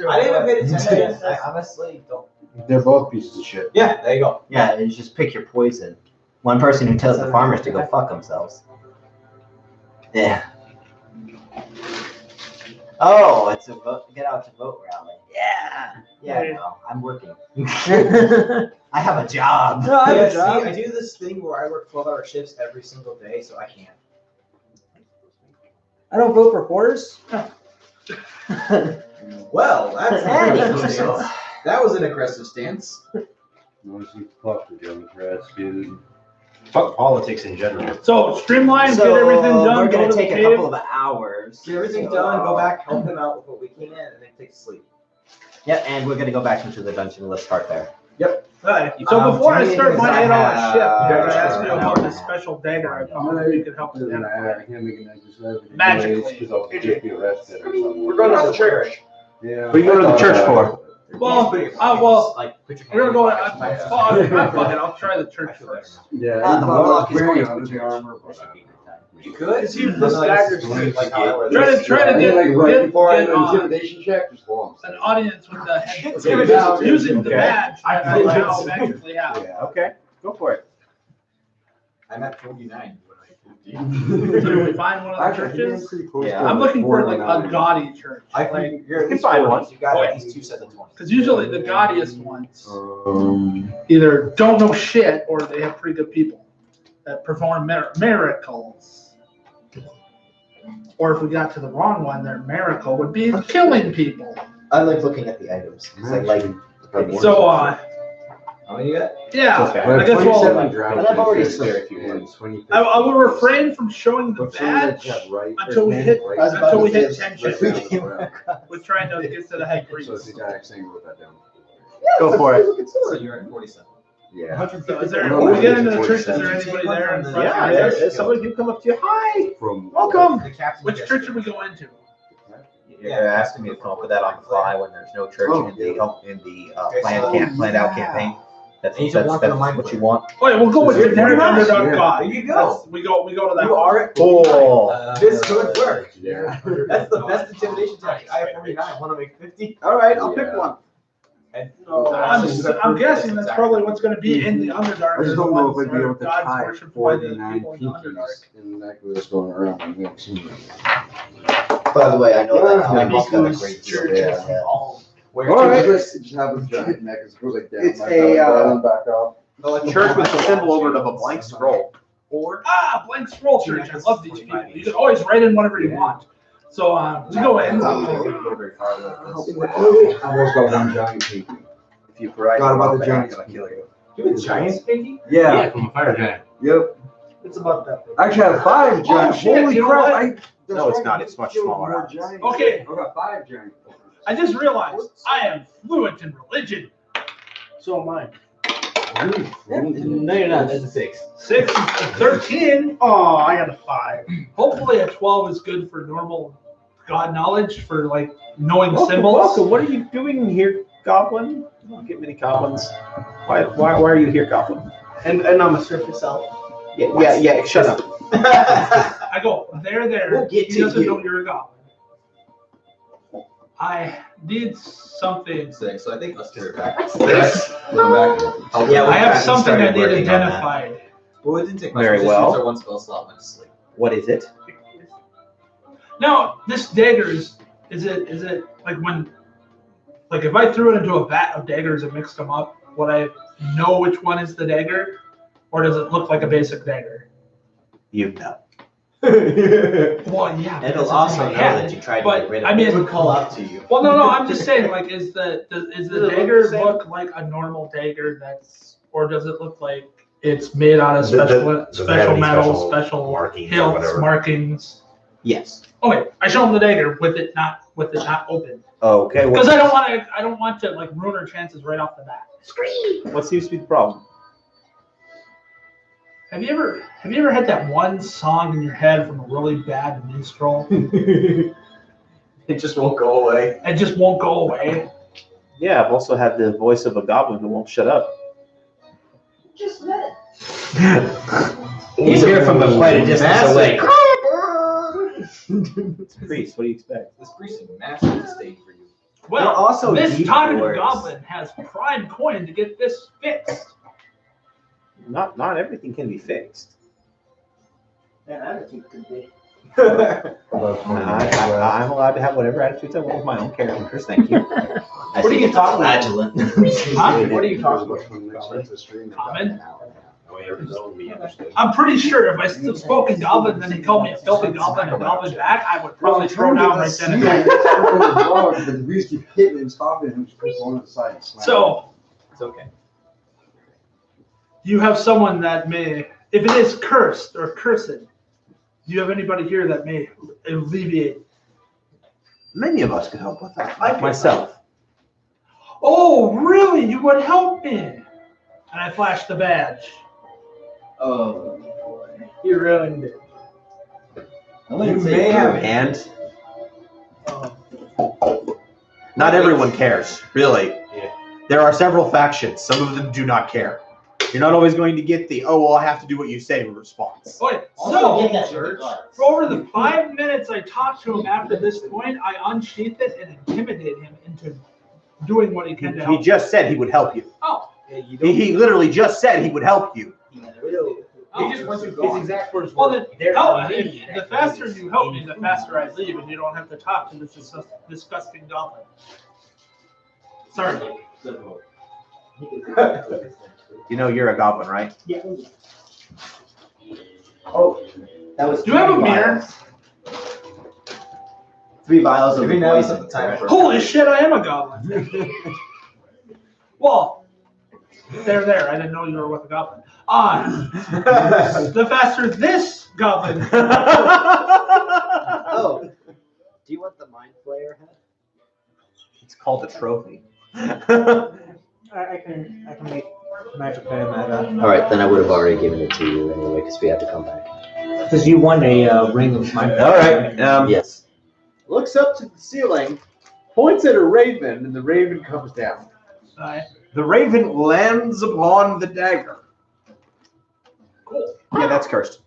I didn't even pay attention. I honestly don't. They're both pieces of shit. Yeah, there you go. Yeah, and you just pick your poison. One person who tells the farmers to go fuck themselves. Yeah. Oh, it's a vote, get out to vote rally. Yeah. Yeah, no, I'm working. I have a job. No, I have Yeah, a job. see, I do this thing where I work 12-hour shifts every single day, so I can't. I don't vote for whores. Well, that's an Hey. aggressive stance. That was an aggressive stance. Noisy fuck the Democrats, dude. Fuck politics in general. So streamline, So get everything done. we're go gonna to the take a cave. couple of hours. Get everything So- done, go back, help them out with what we can, and then take a sleep. Yeah, and we're gonna go back into the dungeon. Let's start there. Right. So before I start my I 8-hour have- shift, I gotta Yeah, ask you sure. about this special data I found that you could help us Doesn't identify. matter. I can't make an exercise. Magically. Because I'll just be arrested or something. We're going to the church. Yeah. What are you going to the church for? Well, Put your well, like, put your we're gonna hand go. in your pocket. Fuck it. I'll try the church first. Yeah. The warlock is wearing going to the armor. You could. It's usually Doesn't like staggered sleep like how I wear Try this. to I get, think, like right get, before I get do on intimidation check, just blow an audience with the head Intimidation. using the Okay. badge that I now magically have. Yeah, okay. Go for it. I'm at 49. So do we find one of the churches? Yeah. I'm looking for like a gaudy church. I Like, think you're at You can least find 40. one. You got Oh, at yeah. least 2 sets of 20. because usually the gaudiest ones either don't know shit or they have pretty good people that perform miracles. Or if we got to the wrong one, their miracle would be killing people. I like looking at the items because I like. So, How many you got? Yeah, Okay. I guess we'll. But I've already said I will refrain from showing the badge until we hit 10 We're trying to get to the head priest. So it's the exact same, wrote that down. Go for it. So you're at 47. Yeah. So is there, when we get into the church, is there anybody there in front? Yeah, there's somebody who come up to you. Hi. From. Welcome. The captain Which just- church should we go into? You're asking me to come up with that on the fly when there's no church in the planned out campaign. That's And you just want them to mind what you want. Oh, yeah, we'll go with Very generic nice, underdog yeah. god. There you go. That's- We go to that. You are at Cool. This could work. Yeah. That's the best intimidation tactic. I have 49. Want to make 50? All right, I'll pick Yeah. one. And, I'm guessing that's probably what's gonna be in the Underdark. I just don't know if I'd be able to God's tie worship by the 49 people in the Underdark. pinkies in the necklace going around. I've never seen it. By the way, I know that Yeah. Tommy's got a great deal there. where All right. to- Just have a giant necklace, goes like down. It's like a, that, and back up. Church with the symbol over it of a blank scroll. Or Blank scroll church. I love these people. You can always write in whatever you want. So we go in. I don't think it would go very far with this. I almost got one giant pinky. If you provide Forgot about me the with that, I'm giants. gonna kill you. You have a giant pinky? Yeah, From a fire giant. yep. It's about that. Actually, I have 5 giant. shit, Holy you know crap. what? No, it's not. It's much smaller. More giant. Okay. I got 5 giant. I just realized I am fluent in religion. So am I. No, you're not. That's a 6. 6 is to 13. Oh, I got a 5. Hopefully a 12 is good for normal God knowledge, for like knowing Welcome, symbols. welcome. What are you doing here, Goblin? You don't get many goblins. Why are you here, Goblin? And I'm a surface elf. Yeah. Shut up. I go, there. We'll get He to doesn't you. know you're a goblin. I did something. Six, so I think let's do it back. Six. Looking back. Yeah, I have something I started need working on that. identified. Well, it didn't take much. Very We just well. used our one spell slot, went to sleep. What is it? Now, this dagger is it like when, like if I threw it into a vat of daggers and mixed them up, would I know which one is the dagger? Or does it look like a basic dagger? You know. Well, yeah. And it'll because also it's know my that you tried to but, get rid of I it. mean- It would call out to you. Well, no, I'm just saying, like, is the it dagger look the same? look like a normal dagger or does it look like it's made out of special metal, special markings or hilts, whatever. markings? Yes. Okay, I show him the dagger with it not open. Okay. Because I don't want to like ruin our chances right off the bat. What seems to be the problem? Have you ever had that one song in your head from a really bad minstrel? It just won't go away. It just won't go away. Yeah, I've also had the voice of a goblin who won't shut up. Just met. He's here from quite a distance away. It's a priest. What do you expect? This priest is massive disdain for you. Well, They're also this deep talkative words. goblin has prime coin to get this fixed. Not everything can be fixed. That attitude could be. I'm allowed to have whatever attitudes I want with my own characters. Thank you. What are you talking about? Huh? What are you talking about? Common? Oh, yeah, we understood. I'm pretty sure if I still spoke in goblin, then he called me a filthy goblin and goblin back, I would probably throw down my senator. But the beast keep hitting and stopping him, just keep going to the side and slamming. So, It's okay. you have someone that may, if it is cursed or cursed, do you have anybody here that may alleviate? Many of us could help with that. Like myself. Oh, really? You would help me? And I flashed the badge. Oh, you ruined it. You may have and not everyone cares, really. Yeah. There are several factions. Some of them do not care. You're not always going to get the "oh well, I have to do what you say" response. Okay, so for over the 5 minutes I talked to him after this point, I unsheathed it and intimidated him into doing what he can to He help. just said he would help you. Oh, He literally just said he would help you. He just wants you His gone. exact words well were, then, help me. The faster you help me, the faster I leave, and you don't have to talk to this disgusting goblin. Sorry. You know you're a goblin, right? Yeah. Oh, that was. Do you have a 3 mirror? vials. 3 vials of Every now and then, the time for Holy shit, I am a goblin. Well, There. I didn't know you were with a goblin. The faster this goblin. Oh, do you want the mind flayer head? It's called a trophy. I can make magic item out of All right, then I would have already given it to you anyway, because we had to come back. because you won a ring of mind. All right. Yes. Looks up to the ceiling, points at a raven, and the raven comes down. The raven lands upon the dagger. Cool. Yeah, that's cursed.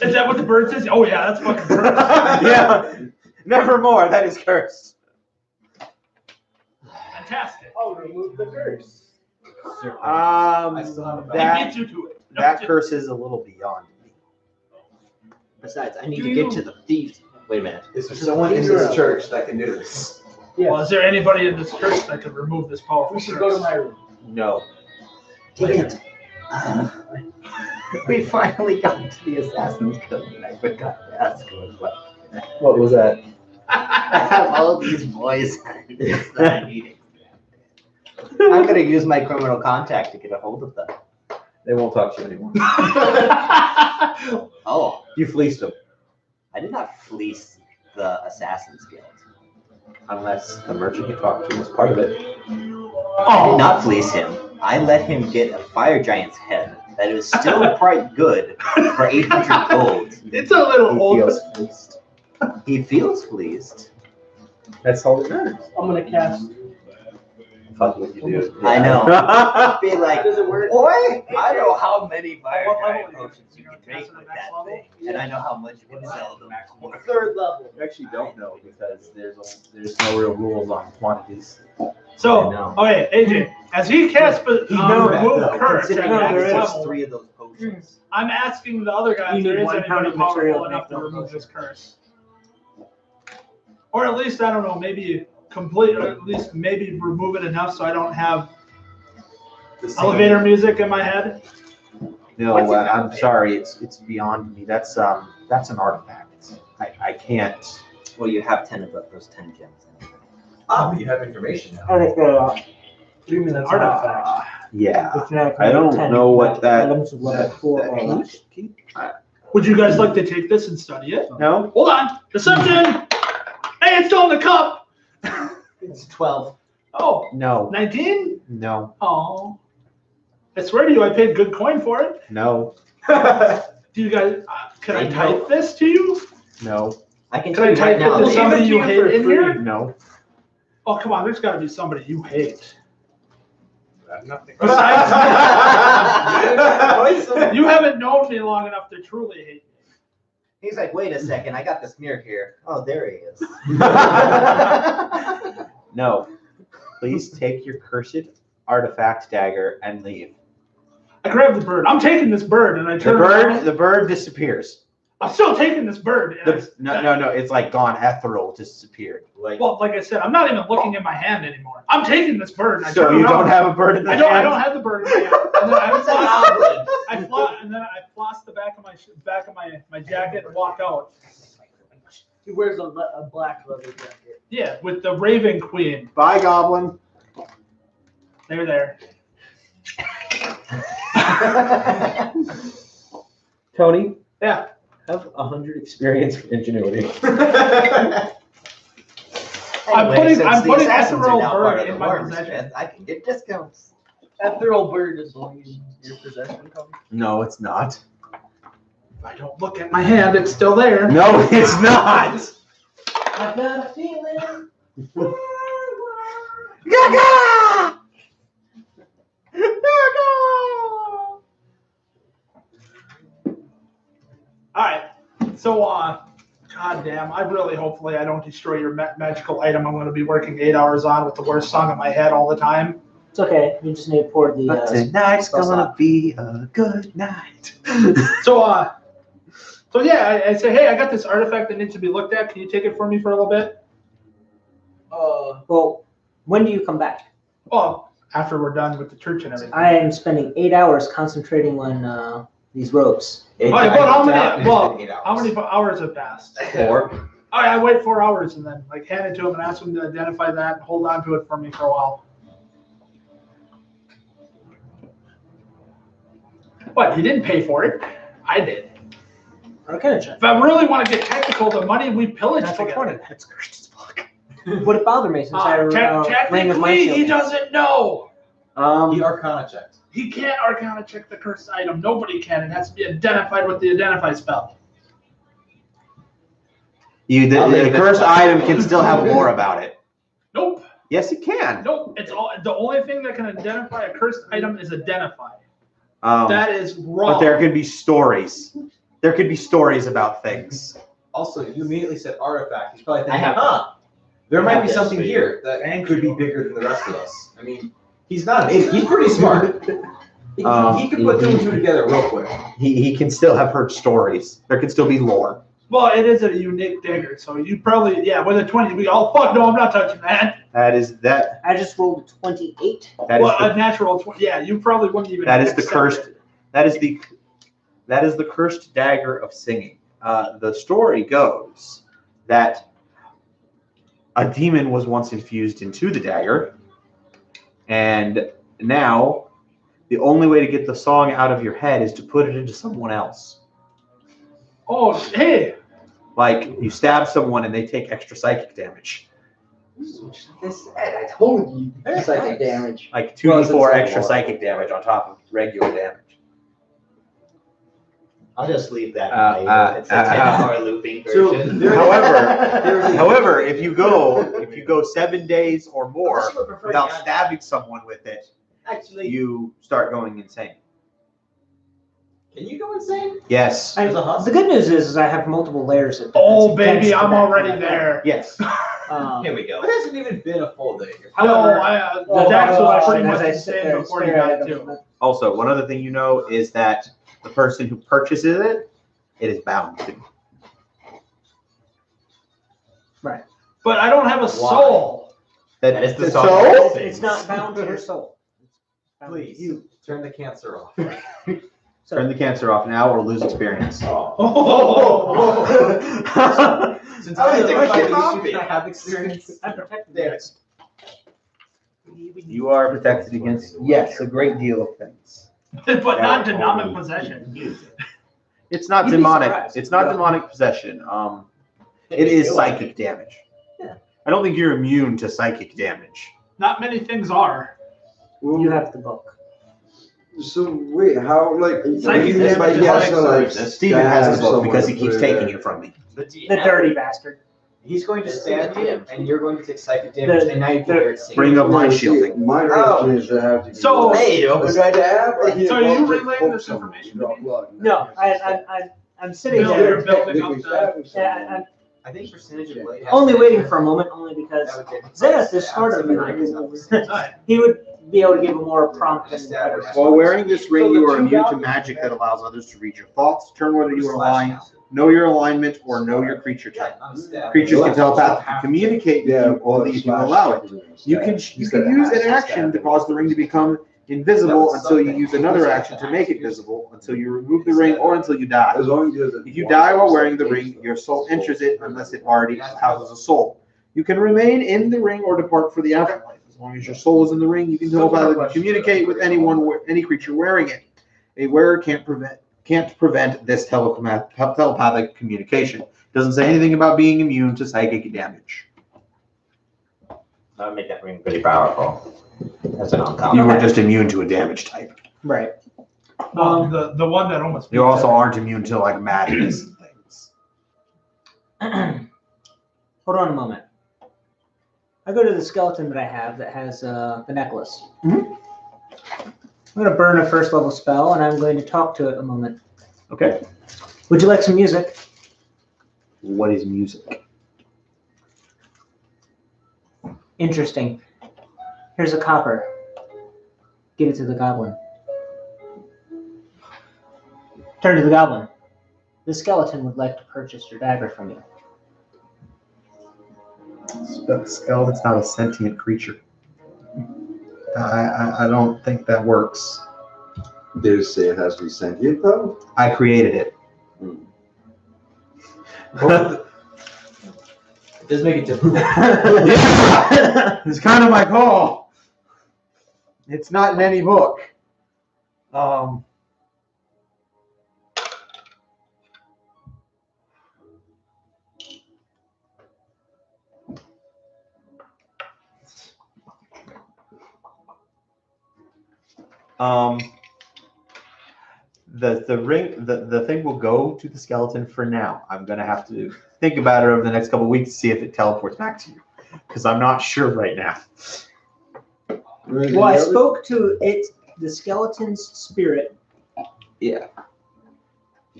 Is that what the bird says? Oh yeah, that's fucking cursed. Yeah. Nevermore. That is cursed. Fantastic. Oh, remove the curse. I still have a He That beats you to it. that curse is a little beyond me. Besides, I need to get to the thieves. Wait a minute. Is there someone in this church that can do this? Well, is there anybody in this church that could remove this powerful We should curse? go to my room. No. Damn it. We finally got to the Assassin's Guild, and I forgot to ask What was that? I have all these boys that I need. I'm gonna use my criminal contact to get a hold of them. They won't talk to you anymore. Oh, You fleeced him. I did not fleece the Assassin's Guild. Unless the merchant you talked to was part of it. I did not fleece him. I let him get a fire giant's head that is still quite good for 800 gold. It's a little He old. feels fleeced. He feels pleased. That's all that matters. I'm gonna cast. Fuck what you do. I know. Be like, Does it work? boy, I know how many fire What giant level? potions you You can know, make cast it with at max that level? thing, and I know how much you can sell them for. Third level. You actually don't know because there's no real rules on quantities. So, I know. okay, AJ, as he casts know that, remove though. curse at Considering max there is level, 3 of those potions. I'm asking the other guy You if there need is 1 pound anybody of material powerful to enough make to one remove potion. this curse. Or at least, I don't know, maybe complete, or at least maybe remove it enough so I don't have elevator music in my head. No, I'm sorry. It's beyond me. That's an artifact. I can't. Well, you have 10 of those 10 gems. Oh, you have information now. I think It's an artifact. Yeah. it's not I don't 10 know what that- items of level 4 or less. Would you guys like to take this and study it? No. Hold on. Deception! Hey, it's still in the cup! It's 12. Oh, No. 19? No. Oh. I swear to you, I paid good coin for it. No. Do you guys, can I type this to you? No. I can Can tell I you right type now. it to they- somebody you hate in here? No. Oh, come on, there's gotta be somebody you hate. Nothing. Besides, you haven't known me long enough to truly hate me. He's like, wait a second, I got this mirror here. Oh, there he is. No. Please take your cursed artifact dagger and leave. I grab the bird. I'm taking this bird and I turn around. The bird disappears. I'm still taking this bird. And No. It's like gone ethereal, disappeared. Like, like I said, I'm not even looking in my hand anymore. I'm taking this bird. And I So turn you around. don't have a bird in the I don't have the bird in my hand. And then I floss the back of my jacket and walk out. He wears a black leather jacket. Yeah, with the Raven Queen. Bye, goblin. There. Tony, Yeah. have 100 experience for ingenuity. I'm Anyway, putting since the assassins are Ethereal now Bird part of in the my Worm's possession. Fist, I can get discounts. Ethereal bird is only in your possession, Cody. No, it's not. If I don't look at my hand, it's still there. No, it's not. I've got a feeling. Gaga! Alright. So, goddamn, hopefully I don't destroy your magical item I'm going to be working 8 hours on with the worst song in my head all the time. It's okay. You just need to pour the. But tonight's spell gonna slot. be a good night. So yeah, I say, hey, I got this artifact that needs to be looked at. Can you take it for me for a little bit? Well, when do you come back? Well, after we're done with the church and everything. I am spending 8 hours concentrating on these robes. How many hours have passed? 4. I wait 4 hours and then hand it to him and ask him to identify that and hold on to it for me for a while. What? He didn't pay for it. I did. Arcana check. If I really want to get technical, the money we pillaged Natural together. 20. That's cursed as fuck. Would it bother me since I ring of Technically, my he shield? doesn't know. He Arcana checked. He can't Arcana check the cursed item. Nobody can. It has to be identified with the identify spell. The cursed item can still have lore about it. Nope. Yes, it can. Nope. It's all. The only thing that can identify a cursed item is identify. Um, That is wrong. But there could be stories. There could be stories about things. Also, you immediately said artifact. He's probably I thinking, have- huh, there I might have be this something for you. here that could be bigger than the rest of us. I mean, he's not an idiot. He's pretty smart. He could put two and two together real quick. He can still have heard stories. There can still be lore. Well, it is a unique dagger, so you probably with a 20. We all fuck. No, I'm not touching that. That is that. I just rolled a 28. That is Well, the, a natural 20. Yeah, you probably wouldn't even. that is the accept cursed. it. That is the cursed dagger of singing. The story goes that a demon was once infused into the dagger, and now the only way to get the song out of your head is to put it into someone else. Oh, hey. Like you stab someone and they take extra psychic damage, I said, I told you. Psychic damage. like Well, it's 2d4 like extra lore. psychic damage on top of regular damage. I'll just leave that. It's a 10-hour looping So, version. However, if you go 7 days or more without stabbing someone with it, Actually, you start going insane. Can you go insane? Yes. As a husk? The good news is I have multiple layers of Oh, defense baby, against I'm that already kind of there. Yes. thing. here we go. It hasn't even been a full day. No, the dex was pretty as much I the sit same there and before you stare got at it them. too. Also, one other thing you know is that the person who purchases it, it is bound to. But I don't have a soul. That is the so? song. It's not bound to her soul. It's bound to Please, you. turn the cancer off. So, Turn the cancer off now or lose experience. Oh. Since I I was think thinking about copy. I have experience. I'm protected There. against. You are protected against, yes, a great deal of things. But not demonic possession. It's not You'd be demonic. surprised. It's not demonic possession. It is psychic damage. Yeah. I don't think you're immune to psychic damage. Not many things are. You have the book. So wait, how like? Psychic you damage he has is to like Steven has his stab book because he someone keeps with taking it from me. But do you The have dirty it? bastard. He's going to It's stab in the you, DM. and you're going to take psychic damage, and now you can hear it sing. Bring up No, mind see, shielding. My Oh. reaction is to have to. be So- like, Hey, open a right stab, or he So you involves relaying poke this someone, information draw to me? blood. No, I'm sitting Bill, there. you're building up If we the. stab him, Yeah, I'm I think percentage of blade. only waiting for a moment, only because That would get- Zenith is smarter than I am. He would be able to give a more prompt and better response. While wearing this ring, you are immune to magic that allows others to read your thoughts, determine whether you are aligned, know your alignment, or know your creature type. Creatures can telepathically communicate with you only if you allow it. You can use an action to cause the ring to become invisible until you use another action to make it visible, until you remove the ring, or until you die. As long as he doesn't. If you die while wearing the ring, your soul enters it unless it already houses a soul. You can remain in the ring or depart for the afterlife. As long as your soul is in the ring, you can telepathically communicate with any creature wearing it. A wearer can't prevent this telepathic communication. Doesn't say anything about being immune to psychic damage. That would make that ring pretty powerful. That's an on-top. You were just immune to a damage type. Right. The one that almost. You also aren't immune to like madness and things. Hold on a moment. I go to the skeleton that I have that has the necklace. Mhm. I'm going to burn a first level spell, and I'm going to talk to it a moment. Okay. Would you like some music? What is music? Interesting. Here's a copper. Give it to the goblin. Turn to the goblin. The skeleton would like to purchase your dagger from you. Skeleton's not a sentient creature. I don't think that works. Did it say it has to be sentient though? I created it. It does make it difficult. It's kind of my call. It's not in any book. The thing will go to the skeleton for now. I'm gonna have to think about it over the next couple of weeks to see if it teleports back to you, because I'm not sure right now. Well, I spoke to the skeleton's spirit. Yeah.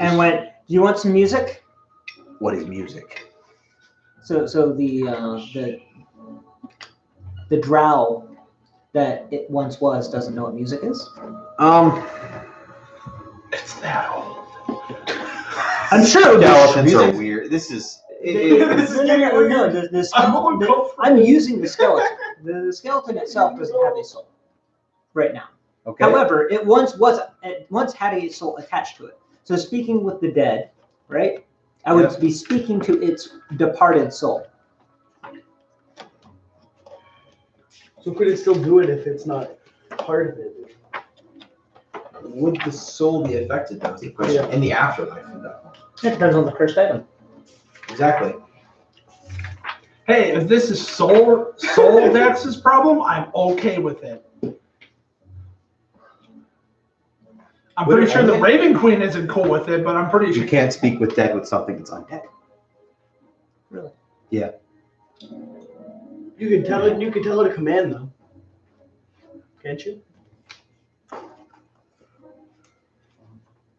And went, do you want some music? What is music? So the drow that it once was doesn't know what music is? It's that old. I'm sure Skeletons are weird. This is. I'm using the skeleton. The skeleton itself doesn't have a soul right now. Okay. However, it once had a soul attached to it. So speaking with the dead, right? I would be speaking to its departed soul. So could it still do it if it's not part of it? Would the soul be affected? That was the question. In the afterlife. It depends on the cursed item. Exactly. Hey, if this is Soul Dex's problem, I'm okay with it. I'm pretty sure the Raven Queen isn't cool with it, but I'm pretty sure You can't speak with dead with something that's undead. Really? Yeah. You can tell it. You can tell it a command though, can't you?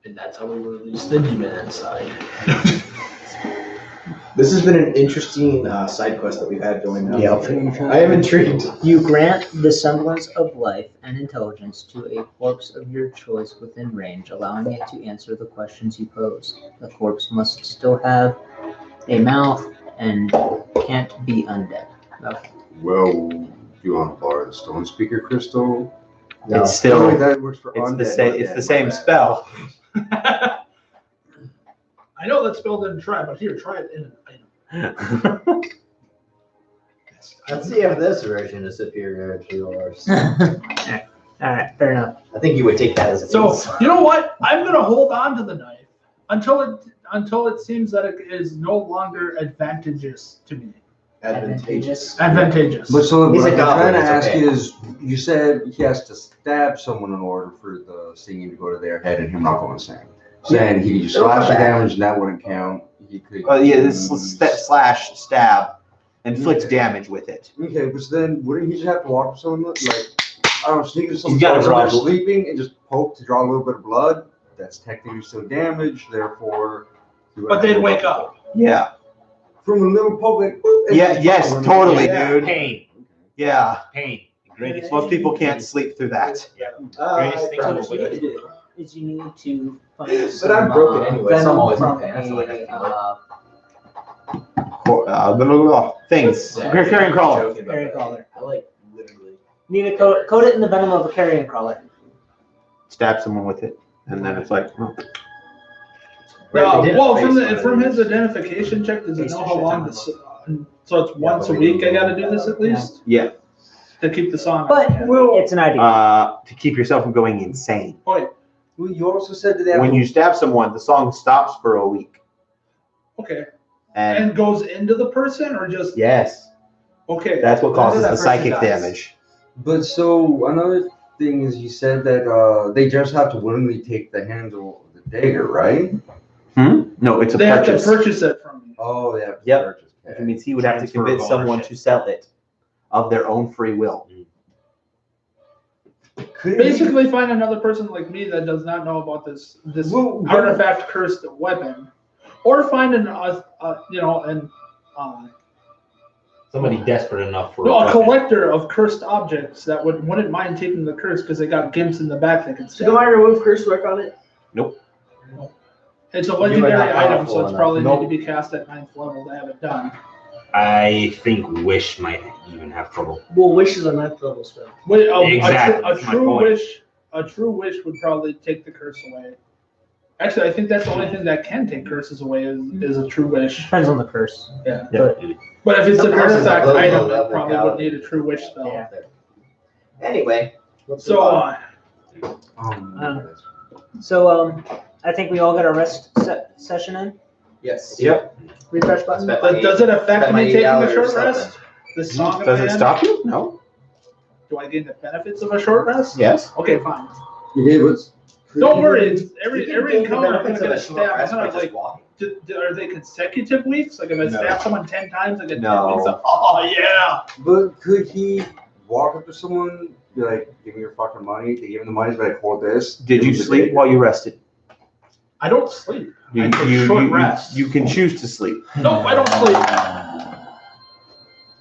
And that's how we release the demon inside. This has been an interesting side quest that we've had going on. Yeah. I am intrigued. You grant the semblance of life and intelligence to a corpse of your choice within range, allowing it to answer the questions you pose. The corpse must still have a mouth and can't be undead. Okay. Well, do you want to borrow the stone speaker crystal? No. It's still. That works for It's undead, the same. not It's dead, the same my bad. spell. I know that spell didn't try, but here, try it in an item. Let's see if this version is superior to yours. All right, fair enough. I think you would take that as a So piece. you know what? I'm gonna hold on to the knife until it seems that it is no longer advantageous to me. Advantageous. Advantageous. But so He's what a I'm trying to goblin, it's ask okay. is, you said he has to stab someone in order for the singing to go to their head and him not going to sing. Saying he could It'll come slash the back. damage and that wouldn't count. He could. Yeah, this slash stab inflicts Okay. damage with it. Okay, but then wouldn't he just have to walk with someone like, I don't know, sneak into someone's gotta house when they're draw- sleeping and just poke to draw a little bit of blood? That's technically still damage, therefore. But they'd wake up. Yeah. From a little poke, like, boop, and Yeah. just Yes. follow them. Totally, Yeah. dude. Pain. Yeah. Pain. The greatest. Most people can't sleep through that. Greatest thing So ever. what you need to do is you need to find But I'm broken anyway, so I'm venom always in from pain. That's not like Things. Carrion crawler. Joking about carrion that. crawler. I like literally. You need to coat it in the venom of a carrion crawler. Stab someone with it, and then it's like. Oh. No, they did well, a from face on from it. his identification check, does it Face know to how shit long on this? So it's once a week. I got to do this at least Yeah. to keep the song. But it's an idea. To keep yourself from going insane. Wait, Well, you also said that they have When you stab someone, the song stops for a week. okay, And and goes into the person or just yes, okay? that's what causes that the person psychic dies. damage. But so another thing is, you said that they just have to willingly take the handle of the dagger, right? No, it's a They have to purchase. purchase it from you. Oh, they have to Yep. purchase. Which means he would have to Transfer of convince someone ownership. to sell it of their own free will. Could Basically, find another person like me that does not know about this Well, artifact cursed weapon, or find Somebody desperate enough for. a weapon. collector of cursed objects that wouldn't mind taking the curse because they got gimps in the back that can So stab. do I remove curse work on it? It's a You are legendary not item, powerful so it's enough. probably Nope. need to be cast at 9th level to have it done. I think Wish might even have trouble. Well, wish is a 9th level spell. Wait, Exactly, a that's my true point. wish would probably take the curse away. Actually, I think that's the only thing that can take curses away is a true wish. Depends on the curse. Yeah. Yeah. But if it's Some an curses artifact are low item, level it probably would paladin. need a true wish spell. Yeah. Anyway, So, So I think we all got our rest session in. Yes. Yep. Refresh button. but does it affect Spent my me taking a $80 or short something. rest? The song of Does it man? stop you? No. do I gain the benefits of a short rest? Yes. Okay, fine. Yeah, but. Don't worry, every You can gain the encounter I'm gonna benefits of get a a short stab. rest I'm by gonna just like, walking. are they consecutive weeks? Like if I No. stab someone 10 times, I get 10 No. weeks of, oh yeah. But could he walk up to someone, be like, give me your fucking money? They give him the money, be like, hold this. Did give you him the sleep dagger. while you rested? I don't sleep. You, I take you, short you, rest. you can choose to sleep. Nope, I don't sleep.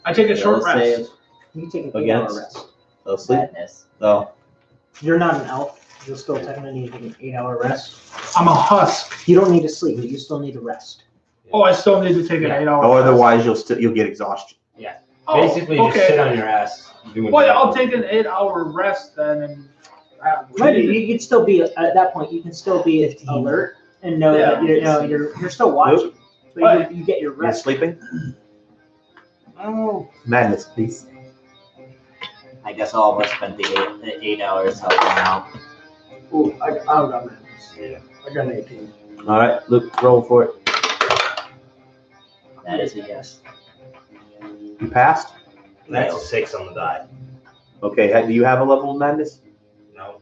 I take a short Will save rest. You take an 8-hour Against rest. Oh, sleep. madness. Oh, You're not an elf. You'll still technically need an 8-hour rest. I'm a husk. You don't need to sleep, but you still need to rest. Oh, I still need to take an 8-hour or rest. otherwise you'll get exhaustion. Oh, Basically, just okay. sit on your ass. Doing Well, I'll take an 8-hour rest then and. Right, you could still be, at that point, you can still be alert and know that you're still watching. But you get your You're rest. sleeping? Oh. Madness, please. I guess all of us spent the 8 hours helping out. Ooh, I got madness. I got an 18. All right, Luke, roll for it. That is a yes. You passed? That's a 6 on the die. Okay, do you have a level of madness? No.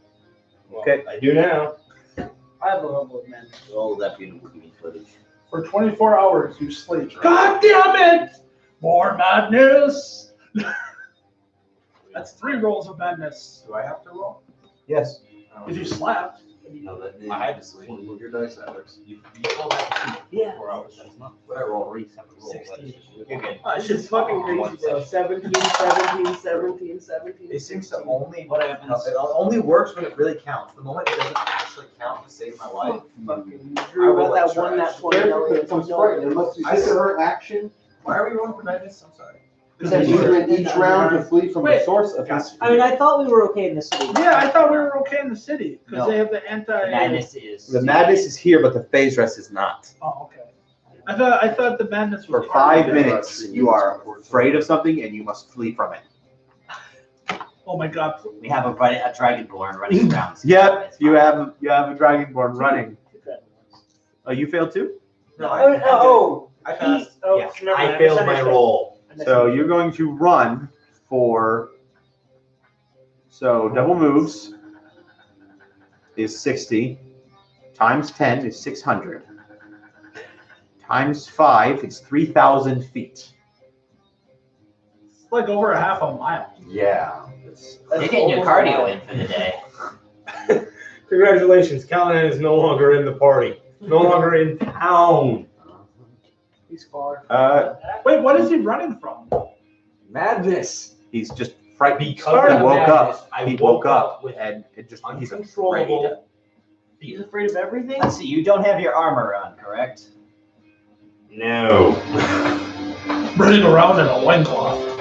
Well, Okay. I do now. I have a level of madness. Roll that beautiful green footage. For 24 hours, you sleep. God damn it! More madness! That's 3 rolls of madness. Do I have to roll? Yes. If you slept. No, I had to sleep. Move your dice, Alex. You told me to sleep Yeah. 4 hours. That's not what I roll. 16. You're good. It's just fucking crazy, bro. 17, 17, 17, 17. It seems to only it only works when it really counts. The moment it doesn't actually count to save my life. Fucking drew about that one that 20 million. I said her action. Why are we rolling for madness? I'm sorry. Because you win each round to flee from the Wait. source of his. I mean, I thought we were okay in the city. Yeah, I thought we were okay in the city because No. they have the anti. Madness is. The madness is here, but the phase rest is not. Oh, okay. I thought the madness was. For 5 minutes, you are afraid of something and you must flee from it. Oh my god. We have a dragonborn running around. Yep, you have a dragonborn running. Oh, you failed too? No, I passed. Yeah, I failed my roll. So you're going to run for, so double moves is 60, times 10 is 600, times 5 is 3,000 feet. It's like over a half a mile. Yeah. You're getting your cardio in for the day. Congratulations, Callahan is no longer in the party. No longer in town. He's far. Wait, what is he running from? Madness. He's just frightened. Because He of woke madness, up. I He woke woke up up with and it just, he's afraid. uncontrollable. He's afraid of everything? Let's see, you don't have your armor on, correct? No. Running around in a loincloth.